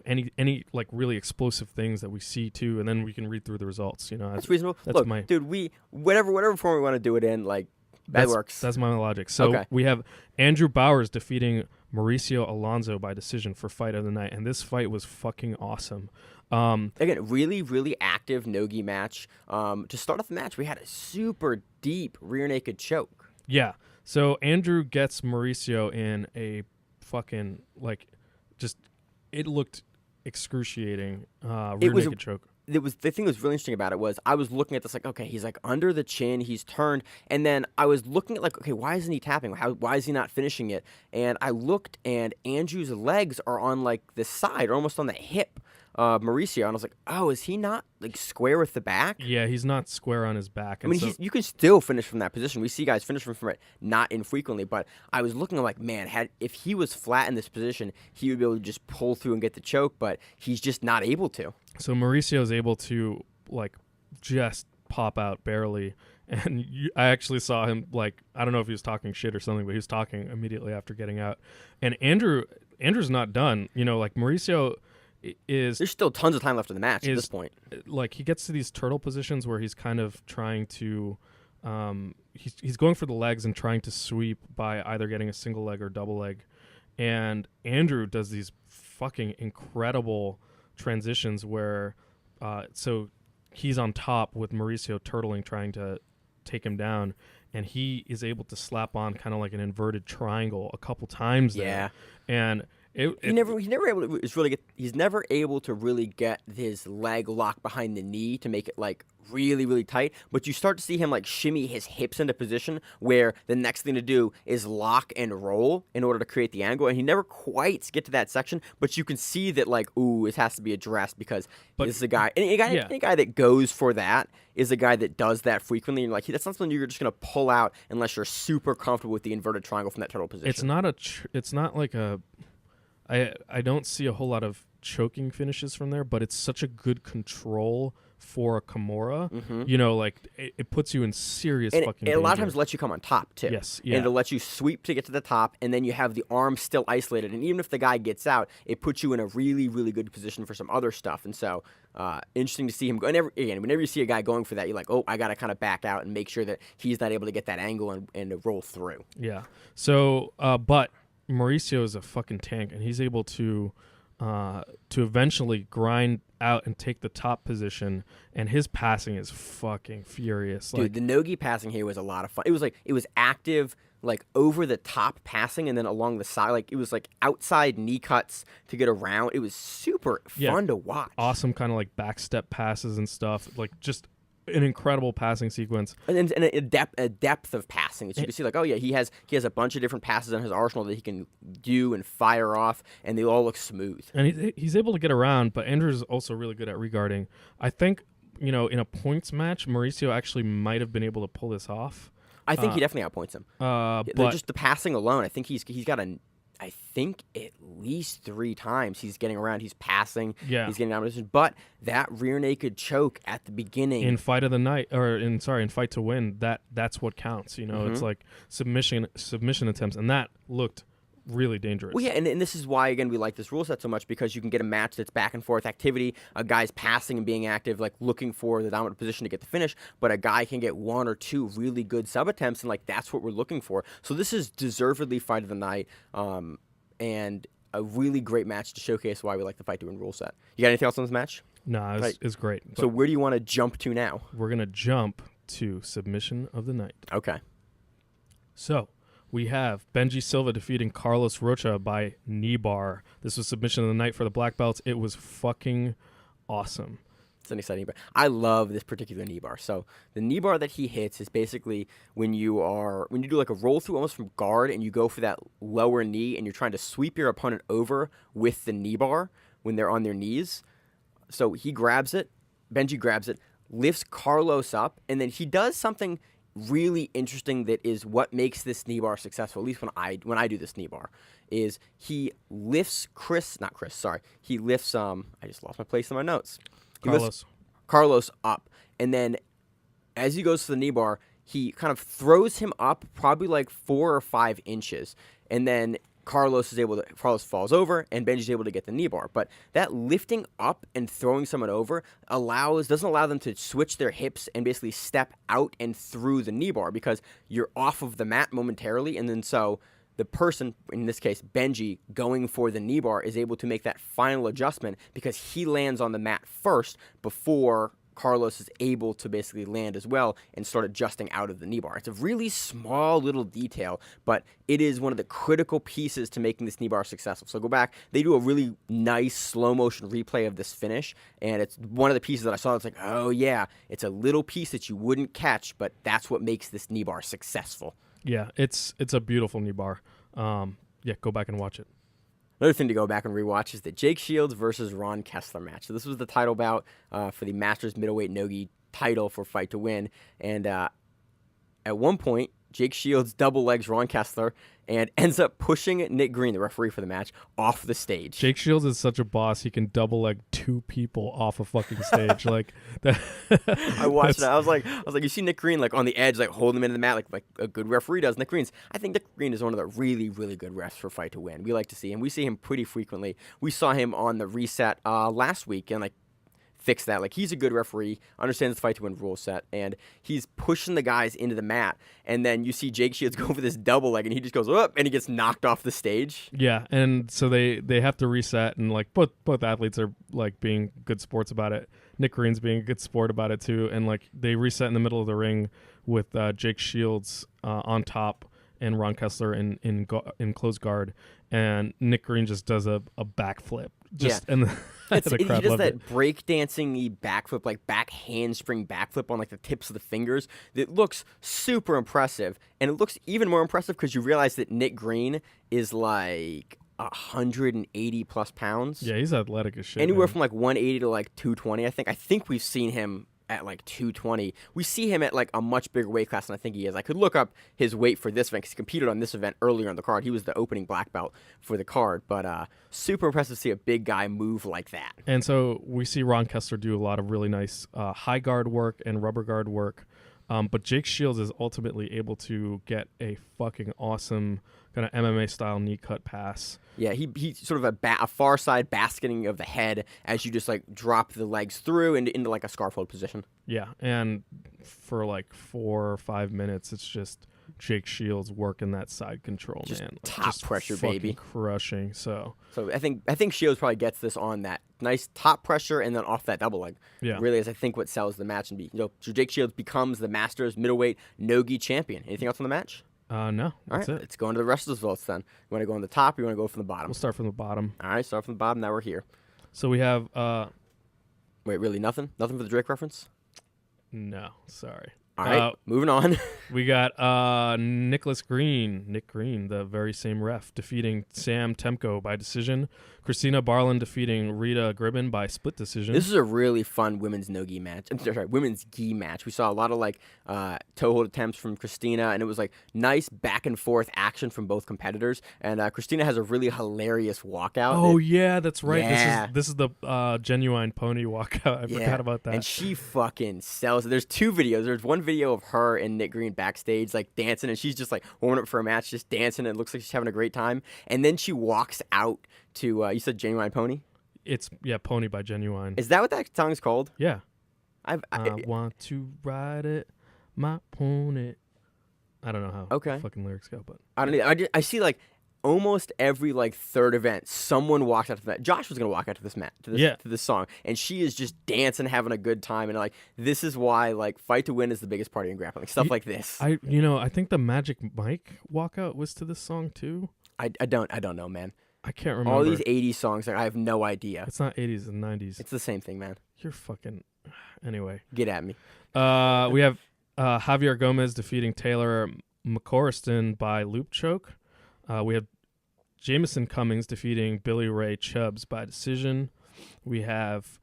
any like really explosive things that we see too, and then we can read through the results. That's reasonable. That's Look, dude, we whatever form we want to do it in, like that works. That's my logic. So we have Andrew Bowers defeating Mauricio Alonso by decision for fight of the night, and this fight was fucking awesome. Again, really, really active no-gi match. To start off the match, we had a super deep rear naked choke. Yeah. So Andrew gets Mauricio in a fucking it looked excruciating rear naked choke. The thing that was really interesting about it was I was looking at this like, okay, he's like under the chin, he's turned, and then I was looking at like, okay, why isn't he tapping? Why is he not finishing it? And I looked, and Andrew's legs are on like the side, or almost on the hip of Mauricio, and I was like, oh, is he not like square with the back? Yeah, he's not square on his back. And you can still finish from that position. We see guys finish from it not infrequently, but I was looking, I'm like, man, if he was flat in this position, he would be able to just pull through and get the choke, but he's just not able to. So Mauricio is able to like just pop out barely, and I actually saw him like, I don't know if he was talking shit or something, but he was talking immediately after getting out. And Andrew's not done. Like Mauricio there's still tons of time left in the match at this point. Like he gets to these turtle positions where he's kind of trying to he's going for the legs and trying to sweep by either getting a single leg or double leg. And Andrew does these fucking incredible transitions where so he's on top with Mauricio turtling, trying to take him down, and he is able to slap on kind of like an inverted triangle a couple times there. And he's never able to really get his leg locked behind the knee to make it like really, really tight. But you start to see him like shimmy his hips into position where the next thing to do is lock and roll in order to create the angle. And he never quite get to that section, but you can see that like, ooh, it has to be addressed because this is a guy. Any guy that goes for that is a guy that does that frequently. And like that's not something you're just gonna pull out unless you're super comfortable with the inverted triangle from that turtle position. It's not like a. I don't see a whole lot of choking finishes from there, but it's such a good control for a Kimura. Mm-hmm. Like it puts you in serious fucking danger. A lot of times it lets you come on top too. Yes, yeah. And it lets you sweep to get to the top, and then you have the arm still isolated. And even if the guy gets out, it puts you in a really, really good position for some other stuff. And so interesting to see him go. And whenever you see a guy going for that, you're like, oh, I got to kind of back out and make sure that he's not able to get that angle and roll through. Yeah. So, but Mauricio is a fucking tank, and he's able to eventually grind out and take the top position, and his passing is fucking furious. Dude, the no-gi passing here was a lot of fun. It was active, like over the top passing, and then along the side, like it was like outside knee cuts to get around. It was super fun to watch. Awesome kind of like backstep passes and stuff, like just an incredible passing sequence, and a depth of passing that you can see. Like, oh yeah, he has a bunch of different passes in his arsenal that he can do and fire off, and they all look smooth. And he's able to get around, but Andrew's also really good at regarding. I think in a points match, Mauricio actually might have been able to pull this off. I think he definitely outpoints him. But just the passing alone, I think he's got I think at least 3 times he's getting around. He's passing. Yeah. He's getting down position. But that rear naked choke at the beginning in fight of the night, in fight to win, that's what counts. Mm-hmm. It's like submission attempts, and that looked really dangerous. Well, yeah, and this is why, again, we like this rule set so much, because you can get a match that's back and forth activity, a guy's passing and being active, like looking for the dominant position to get the finish, but a guy can get 1 or 2 really good sub attempts, and like that's what we're looking for. So this is deservedly fight of the night, and a really great match to showcase why we like the fight to win rule set. You got anything else on this match? No, it's great. So where do you want to jump to now? We're gonna jump to submission of the night. Okay. So we have Benji Silva defeating Carlos Rocha by knee bar. This was submission of the night for the black belts. It was fucking awesome. It's an exciting bar. I love this particular knee bar. So the knee bar that he hits is basically when you do like a roll through almost from guard, and you go for that lower knee, and you're trying to sweep your opponent over with the knee bar when they're on their knees. So he grabs it, Benji grabs it, lifts Carlos up, and then he does something really interesting that is what makes this knee bar successful, at least when I do this knee bar, is he lifts he lifts I just lost my place in my notes. He lifts Carlos up, and then as he goes to the knee bar, he kind of throws him up probably like 4 or 5 inches, and then Carlos falls over, and Benji's able to get the knee bar. But that lifting up and throwing someone over doesn't allow them to switch their hips and basically step out and through the knee bar, because you're off of the mat momentarily, and then so the person, in this case Benji, going for the knee bar is able to make that final adjustment because he lands on the mat first before Carlos is able to basically land as well and start adjusting out of the knee bar. It's a really small little detail, but it is one of the critical pieces to making this knee bar successful. So go back, they do a really nice slow motion replay of this finish, and it's one of the pieces that I saw that's like, oh yeah, it's a little piece that you wouldn't catch, but that's what makes this knee bar successful. Yeah, it's a beautiful knee bar. Yeah, go back and watch it. Another thing to go back and rewatch is the Jake Shields versus Ron Kessler match. So this was the title bout for the Masters Middleweight Nogi title for Fight to Win. And at one point, Jake Shields double legs Ron Kessler and ends up pushing Nick Green, the referee for the match, off the stage. Jake Shields is such a boss. He can double leg 2 people off a fucking stage. Like that. I watched that. I was like, you see Nick Green like on the edge, like holding him into the mat, like a good referee does. I think Nick Green is one of the really, really good refs for Fight to Win. We like to see him. We see him pretty frequently. We saw him on the reset last week, and like fix that. Like, he's a good referee, understands the Fight to Win rule set, and he's pushing the guys into the mat. And then you see Jake Shields go for this double leg, and he just goes up, and he gets knocked off the stage. Yeah, and so they have to reset, and like both athletes are like being good sports about it. Nick Green's being a good sport about it too, and like they reset in the middle of the ring with Jake Shields on top and Ron Kessler in close guard, and Nick Green just does a backflip. Just yeah. And he does that breakdancing backflip, like back handspring backflip on like the tips of the fingers. That looks super impressive, and it looks even more impressive because you realize that Nick Green is like 180 plus pounds. Yeah, he's athletic as shit. Anywhere man. from like 180 to like 220. I think we've seen him at like 220. We see him at like a much bigger weight class than I think he is. I could look up his weight for this event because he competed on this event earlier on the card. He was the opening black belt for the card, but super impressive to see a big guy move like that. And so we see Ron Kessler do a lot of really nice high guard work and rubber guard work, but Jake Shields is ultimately able to get a fucking awesome kind of MMA style knee cut pass. Yeah, he sort of a far side basketing of the head as you just like drop the legs through into like a scarf hold position. Yeah, and for like 4 or 5 minutes, it's just Jake Shields working that side control, just man. Top just pressure, fucking baby. Crushing. So I think Shields probably gets this on that nice top pressure and then off that double leg. Yeah, really is I think what sells the match, and so Jake Shields becomes the Masters middleweight Nogi champion. Anything else on the match? No, that's all right, it. Let's go into the rest of the votes then. You want to go on the top or you want to go from the bottom? We'll start from the bottom. All right, start from the bottom. Now we're here. So we have... Wait, really nothing? Nothing for the Drake reference? No, sorry. All right, moving on. We got Nick Green, the very same ref, defeating Sam Temko by decision. Christina Barlin defeating Rita Gribben by split decision. This is a really fun women's no-gi match. I'm sorry, women's gi match. We saw a lot of like toe hold attempts from Christina, and it was like nice back and forth action from both competitors. And Christina has a really hilarious walkout. Oh yeah, that's right. Yeah. This is the genuine pony walkout. I forgot about that. And she fucking sells it. There's 2 videos. There's one video of her and Nick Green backstage like dancing, and she's just like warming up for a match, just dancing, and it looks like she's having a great time. And then she walks out to you said Genuine Pony? It's Pony by Genuine. Is that what that song is called? Yeah. I want to ride it, my pony. I don't know how fucking lyrics go, but I don't know. I see like almost every like third event, someone walks out to that. Josh was gonna walk out to this to this song, and she is just dancing, having a good time, and like this is why like Fight to Win is the biggest party in grappling. Stuff like this. I think the Magic Mike walkout was to this song too. I don't know, man. I can't remember. All these 80s songs, like, I have no idea. It's not 80s and 90s. It's the same thing, man. You're fucking... Anyway. Get at me. We have Javier Gomez defeating Taylor McCorriston by loop choke. We have Jameson Cummings defeating Billy Ray Chubbs by decision. We have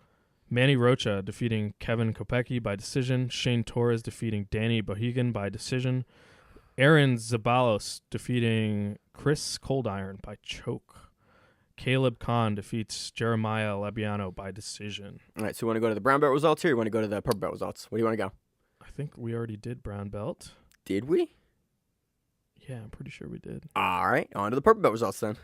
Manny Rocha defeating Kevin Kopecky by decision. Shane Torres defeating Danny Bohegan by decision. Aaron Zabalos defeating Chris Coldiron by choke. Caleb Kahn defeats Jeremiah Labiano by decision. All right, so you want to go to the brown belt results here, or you want to go to the purple belt results? Where do you want to go? I think we already did brown belt. Did we? Yeah, I'm pretty sure we did. All right, on to the purple belt results then.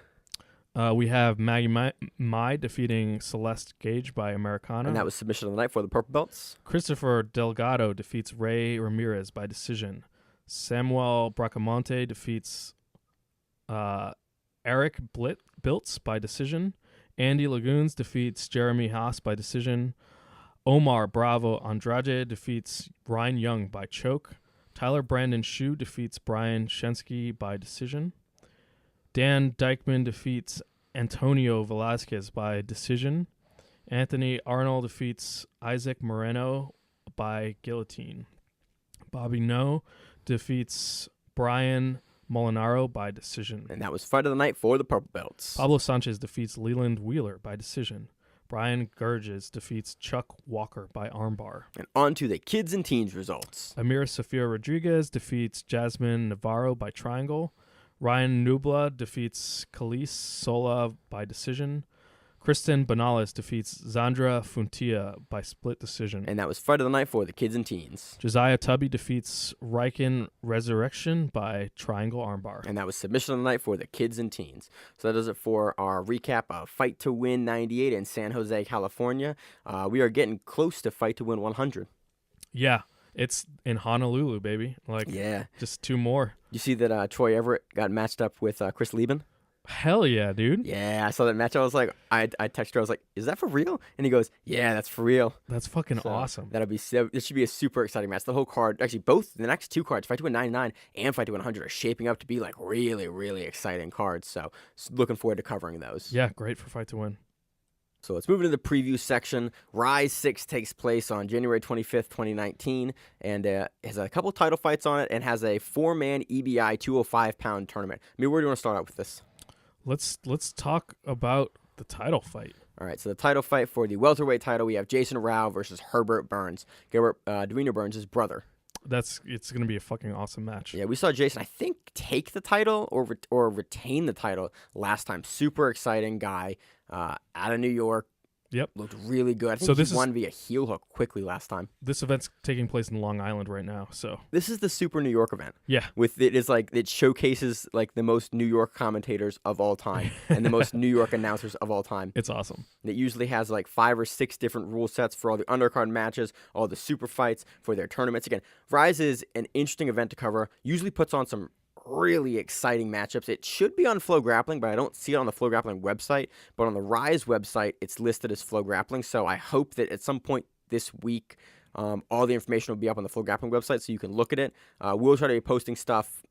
We have Maggie Mai defeating Celeste Gage by Americano. And that was submission of the night for the purple belts. Christopher Delgado defeats Ray Ramirez by decision. Samuel Bracamonte defeats Eric Biltz by decision. Andy Lagoons defeats Jeremy Haas by decision. Omar Bravo Andrade defeats Ryan Young by choke. Tyler Brandon Shue defeats Brian Shensky by decision. Dan Dykman defeats Antonio Velasquez by decision. Anthony Arnold defeats Isaac Moreno by guillotine. Bobby No defeats Brian Molinaro by decision. And that was fight of the night for the purple belts. Pablo Sanchez defeats Leland Wheeler by decision. Brian Gurges defeats Chuck Walker by armbar. And on to the kids and teens results. Amira Sofia Rodriguez defeats Jasmine Navarro by triangle. Ryan Nubla defeats Khalees Sola by decision. Kristen Banales defeats Zandra Funtia by split decision. And that was fight of the night for the kids and teens. Josiah Tubby defeats Riken Resurrection by triangle armbar. And that was submission of the night for the kids and teens. So that does it for our recap of Fight to Win 98 in San Jose, California. We are getting close to Fight to Win 100. Yeah, it's in Honolulu, baby. Yeah. Just 2 more. You see that Troy Everett got matched up with Chris Lieben? Hell yeah, dude. Yeah, I saw that match. I was like, I texted her. I was like, is that for real? And he goes, yeah, that's for real. That's fucking awesome. This should be a super exciting match. The whole card, actually, both the next 2 cards, Fight to Win 99 and Fight to Win 100, are shaping up to be like really, really exciting cards. So looking forward to covering those. Yeah, great for Fight to Win. So let's move into the preview section. Rise 6 takes place on January 25th, 2019, and has a couple title fights on it and has a 4-man EBI 205-pound tournament. I mean, where do you want to start out with this? Let's talk about the title fight. All right, so the title fight for the welterweight title, we have Jason Rao versus Herbert Burns. Gilbert Duino Burns' brother. It's going to be a fucking awesome match. Yeah, we saw Jason, I think, take the title or retain the title last time. Super exciting guy out of New York. Yep. Looked really good. I think this he won via heel hook quickly last time. This event's taking place in Long Island right now, so. This is the Super New York event. Yeah. It showcases like the most New York commentators of all time and the most New York announcers of all time. It's awesome. It usually has like 5 or 6 different rule sets for all the undercard matches, all the super fights for their tournaments. Again, Rise is an interesting event to cover. Usually puts on some really exciting matchups. It should be on Flow Grappling, but I don't see it on the Flow Grappling website. But on the Rise website, it's listed as Flow Grappling. So I hope that at some point this week, all the information will be up on the Flow Grappling website so you can look at it. We'll try to be posting stuff,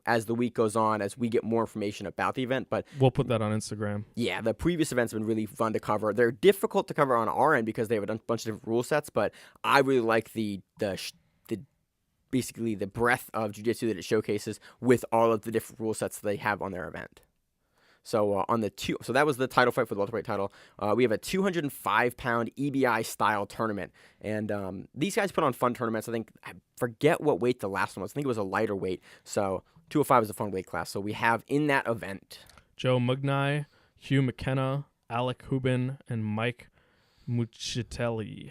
as the week goes on, as we get more information about the event. But we'll put that on Instagram. Yeah, the previous events have been really fun to cover. They're difficult to cover on our end because they have a bunch of different rule sets, but I really like basically the breadth of jiu-jitsu that it showcases with all of the different rule sets that they have on their event. So so that was the title fight for the welterweight title. We have a 205-pound EBI style tournament, and these guys put on fun tournaments. I forget what weight the last one was. I think it was a lighter weight. So 205 is a fun weight class. So we have in that event Joe Mugnai, Hugh McKenna, Alec Hubin, and Mike Muccitelli.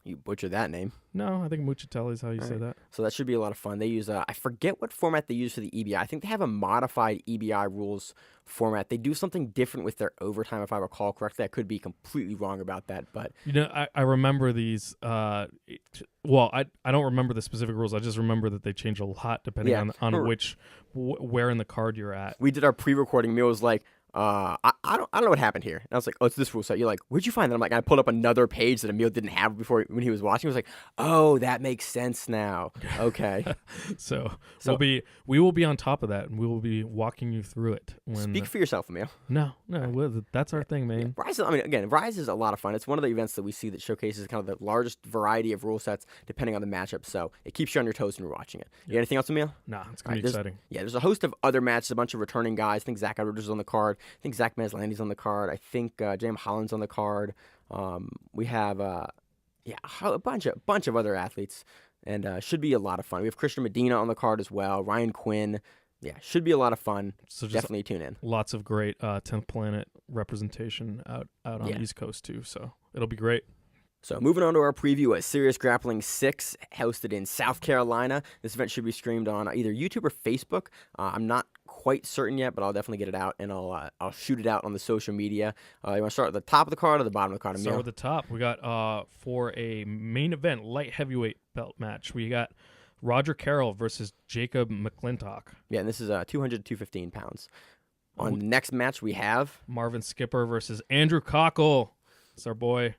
You butchered that name. No, I think Muccitelli is how you say that. So that should be a lot of fun. They use, I forget what format they use for the EBI. I think they have a modified EBI rules format. They do something different with their overtime, if I recall correctly. I could be completely wrong about that, but I remember these. I don't remember the specific rules. I just remember that they change a lot depending on where in the card you're at. We did our pre-recording. Emil was like, I don't know what happened here. And I was like, oh, it's this rule set. You're like, where'd you find that? I'm like, I pulled up another page that Emil didn't have before when he was watching. He was like, oh, that makes sense now. Okay. so we will be on top of that, and we will be walking you through it. Speak for yourself, Emil. No, that's our thing, man. Yeah. Rise is a lot of fun. It's one of the events that we see that showcases kind of the largest variety of rule sets depending on the matchup. So it keeps you on your toes when you're watching it. You got anything else, Emil? Nah, it's going to be exciting. There's a host of other matches, a bunch of returning guys. I think Zach Edwards is on the card. I think Zach Meslandi's on the card. I think James Holland's on the card. We have a bunch of other athletes, and should be a lot of fun. We have Christian Medina on the card as well. Ryan Quinn. Yeah, should be a lot of fun. So just Definitely tune in. lots of great 10th Planet representation out on the East Coast too. So it'll be great. So moving on to our preview at Sirius Grappling 6, hosted in South Carolina. This event should be streamed on either YouTube or Facebook. I'm not quite certain yet, but I'll definitely get it out, and I'll shoot it out on the social media. You want to start at the top of the card or the bottom of the card? Start with the top. We got for a main event light heavyweight belt match, we got Roger Carroll versus Jacob McClintock. Yeah, and this is 200 to 215 pounds. On the next match, we have Marvin Skipper versus Andrew Cockle. It's our boy.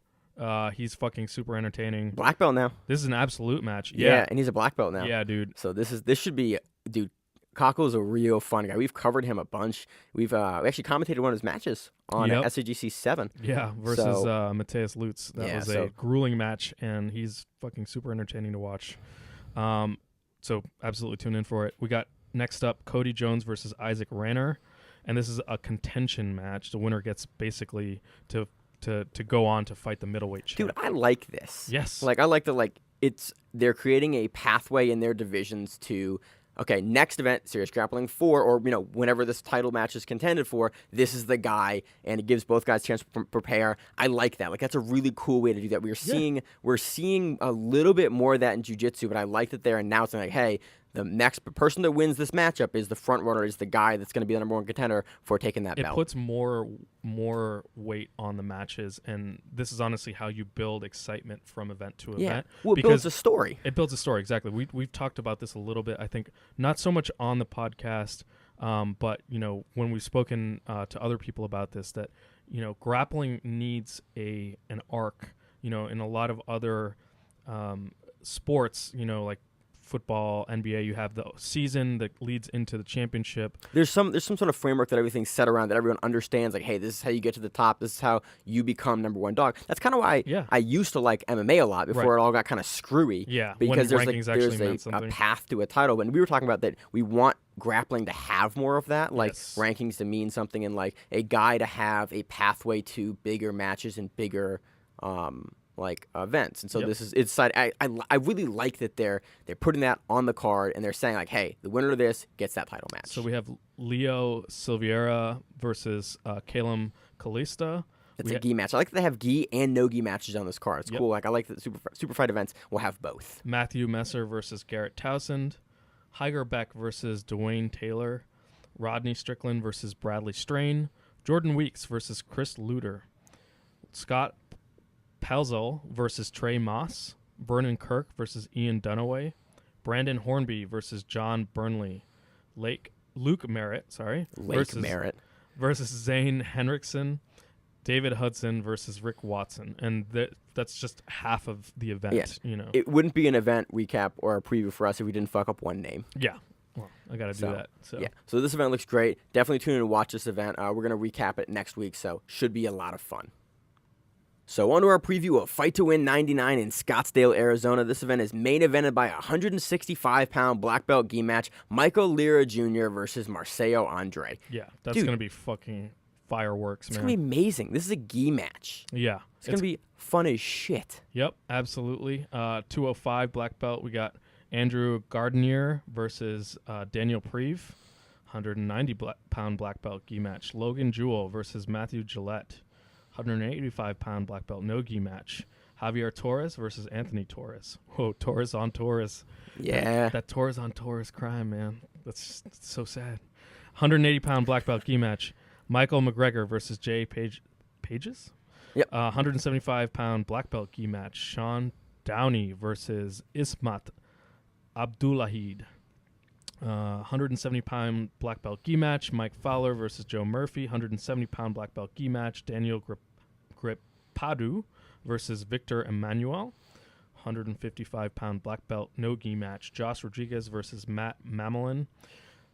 He's fucking super entertaining. black belt now. This is an absolute match. Yeah, and he's a black belt now. Yeah, dude. So this should be, dude. Cockle is a real fun guy. We've covered him a bunch. We actually commentated one of his matches on SAGC 7. Yeah, versus Mateus Lutz. That was a grueling match, and he's fucking super entertaining to watch. So absolutely tune in for it. We got next up Cody Jones versus Isaac Ranner, and this is a contention match. The winner gets basically to go on to fight the middleweight champ. Dude, I like this. Yes. I like that. They're creating a pathway in their divisions to. Okay, next event, Sirius Grappling 4, or whenever this title match is contended for, this is the guy, and it gives both guys a chance to prepare. I like that. That's a really cool way to do that. We're seeing a little bit more of that in jiu-jitsu, but I like that they're announcing hey, the next person that wins this matchup is the front runner, is the guy that's going to be the number one contender for taking that belt. It puts more weight on the matches, and this is honestly how you build excitement from event to event. Well, it builds a story. It builds a story, exactly. We've talked about this a little bit, I think, not so much on the podcast, but, when we've spoken to other people about this, that, grappling needs an arc, in a lot of other sports, like football, NBA, you have the season that leads into the championship. There's some sort of framework that everything's set around, that everyone understands, hey, this is how you get to the top, this is how you become number one dog. That's kind of why I used to like MMA a lot before it all got kind of screwy. Yeah, because there's a path to a title. And we were talking about that we want grappling to have more of that, rankings to mean something, and a guy to have a pathway to bigger matches and bigger events. And so I really like that they're putting that on the card, and they're saying hey, the winner of this gets that title match. So we have Leo Silveira versus Calum Kalista. It's a gi match. I like that they have gi and no gi matches on this card. It's cool. I like that super fight events will have both. Matthew Messer versus Garrett Townsend. Higer Beck versus Dwayne Taylor. Rodney Strickland versus Bradley Strain. Jordan Weeks versus Chris Luter. Scott Pelzel versus Trey Moss. Vernon Kirk versus Ian Dunaway. Brandon Hornby versus John Burnley. Luke Merritt versus Zane Henriksen. David Hudson versus Rick Watson. And that's just half of the event. Yeah. It wouldn't be an event recap or a preview for us if we didn't fuck up one name. Yeah. Well, I got to do that. So this event looks great. Definitely tune in and watch this event. We're going to recap it next week, so should be a lot of fun. So on to our preview of Fight to Win 99 in Scottsdale, Arizona. This event is main evented by a 165-pound black belt gi match, Michael Lira Jr. versus Marcelo Andre. Yeah, that's going to be fucking fireworks, man. It's going to be amazing. This is a gi match. Yeah. It's going to be fun as shit. Yep, absolutely. 205 black belt, we got Andrew Gardenier versus Daniel Preve. 190-pound black belt gi match. Logan Jewell versus Matthew Gillette. 185-pound black belt no gi match. Javier Torres versus Anthony Torres. Whoa, Torres on Torres. Yeah. That Torres on Torres crime, man. That's so sad. 180-pound black belt gi match. Michael McGregor versus Jay Pages? Yep. 175-pound black belt gi match. Sean Downey versus Ismat Abdullahid. 170-pound black belt gi match. Mike Fowler versus Joe Murphy. 170-pound black belt gi match. Daniel Gripadu versus Victor Emmanuel. 155-pound black belt no gi match. Josh Rodriguez versus Matt Mamelin.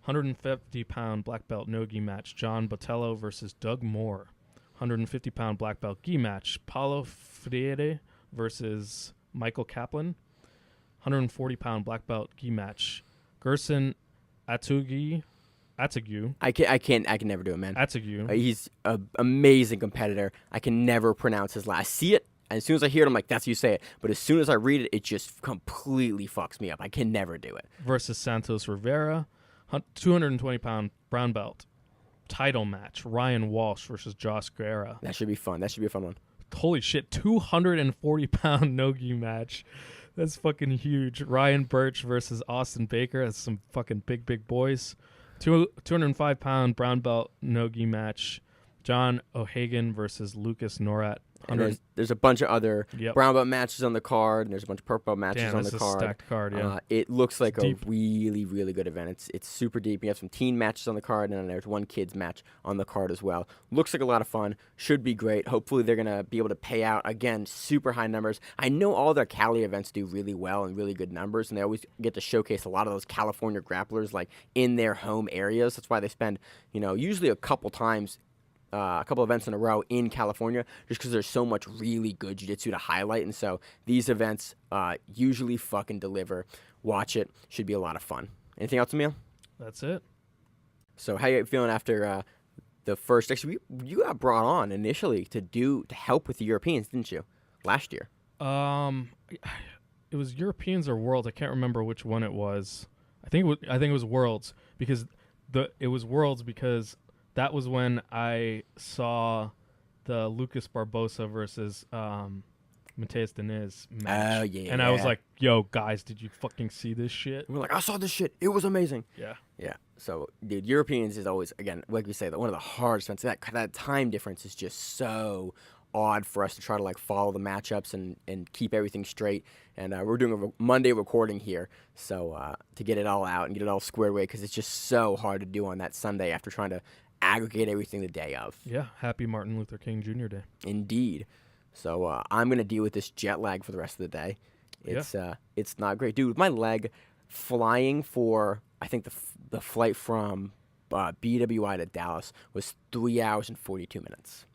150-pound black belt no gi match. John Botello versus Doug Moore. 150-pound black belt gi match. Paulo Freire versus Michael Kaplan. 140-pound black belt gi match. Gerson Atugi Atsugu. I can never do it, man. Atsugu. He's an amazing competitor. I can never pronounce his last. I see it, and as soon as I hear it, I'm like, that's how you say it. But as soon as I read it, it just completely fucks me up. I can never do it. Versus Santos Rivera, 220-pound brown belt title match. Ryan Walsh versus Josh Guerra. That should be fun. That should be a fun one. Holy shit, 240-pound nogi match. That's fucking huge. Ryan Birch versus Austin Baker. That's some fucking big boys. 205-pound brown belt nogi match. John O'Hagan versus Lucas Norat. And there's a bunch of other brown belt matches on the card, and there's a bunch of purple belt matches on the card. Stacked card, yeah. It looks like deep. a really, really good event. It's super deep. You have some teen matches on the card, and then there's one kids match on the card as well. Looks like a lot of fun. Should be great. Hopefully they're going to be able to pay out, again, super high numbers. I know all their Cali events do really well and really good numbers, and they always get to showcase a lot of those California grapplers like in their home areas. That's why they spend, usually a couple events in a row in California, just because there's so much really good jiu-jitsu to highlight. And so these events usually fucking deliver. Watch it. Should be a lot of fun. Anything else, Emil? That's it. So how you feeling after the first? Actually, you got brought on initially to help with the Europeans, didn't you? Last year. It was Europeans or Worlds. I can't remember which one it was. I think it was Worlds because that was when I saw the Lucas Barbosa versus Mateus Diniz match. Oh, yeah. And I was like, yo, guys, did you fucking see this shit? We're like, I saw this shit. It was amazing. Yeah. Yeah. So, dude, Europeans is always, again, like we say, one of the hardest events. That time difference is just so odd for us to try to, follow the matchups and keep everything straight. And we're doing a Monday recording here, so to get it all out and get it all squared away, because it's just so hard to do on that Sunday after trying to aggregate everything the day of. Yeah, happy Martin Luther King Jr. Day. Indeed. So I'm going to deal with this jet lag for the rest of the day. It's not great. Dude, with my leg flying for, I think the flight from BWI to Dallas was 3 hours and 42 minutes.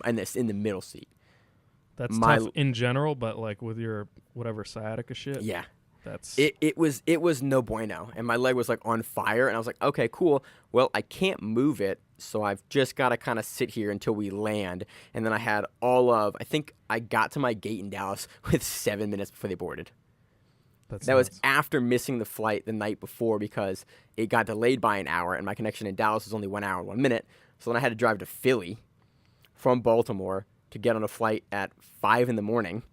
And it's in the middle seat. That's tough in general, but with your whatever sciatica shit. Yeah. That's it was no bueno, and my leg was on fire, and I was like, okay, cool. Well, I can't move it, so I've just got to kind of sit here until we land. And then I had I think I got to my gate in Dallas with 7 minutes before they boarded. That was after missing the flight the night before because it got delayed by an hour, and my connection in Dallas was only 1 hour and 1 minute. So then I had to drive to Philly from Baltimore to get on a flight at 5 a.m.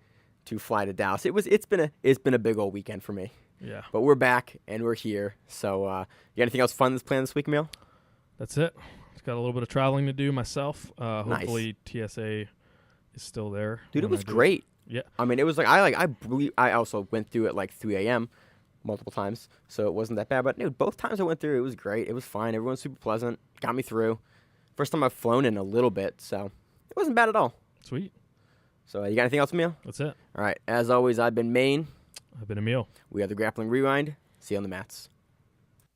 to fly to Dallas. It's been a big old weekend for me. Yeah. But we're back and we're here. So you got anything else fun that's planned this week, Emil? That's it. Just got a little bit of traveling to do myself. Hopefully nice. TSA is still there. Dude, it was great. Yeah. I mean, it was I also went through at 3 a.m. multiple times, so it wasn't that bad. But dude, both times I went through, it was great. It was fine. Everyone's super pleasant. Got me through. First time I've flown in a little bit, so it wasn't bad at all. Sweet. So you got anything else, Emil? That's it. All right. As always, I've been Maine. I've been Emil. We are the Grappling Rewind. See you on the mats.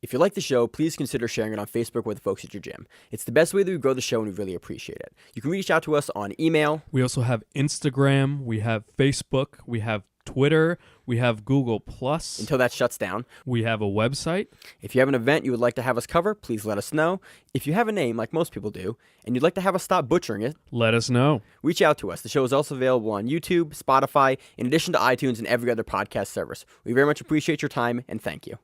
If you like the show, please consider sharing it on Facebook with the folks at your gym. It's the best way that we grow the show, and we really appreciate it. You can reach out to us on email. We also have Instagram. We have Facebook. We have Twitter. We have Google+. Until that shuts down. We have a website. If you have an event you would like to have us cover, please let us know. If you have a name, like most people do, and you'd like to have us stop butchering it, let us know. Reach out to us. The show is also available on YouTube, Spotify, in addition to iTunes and every other podcast service. We very much appreciate your time, and thank you.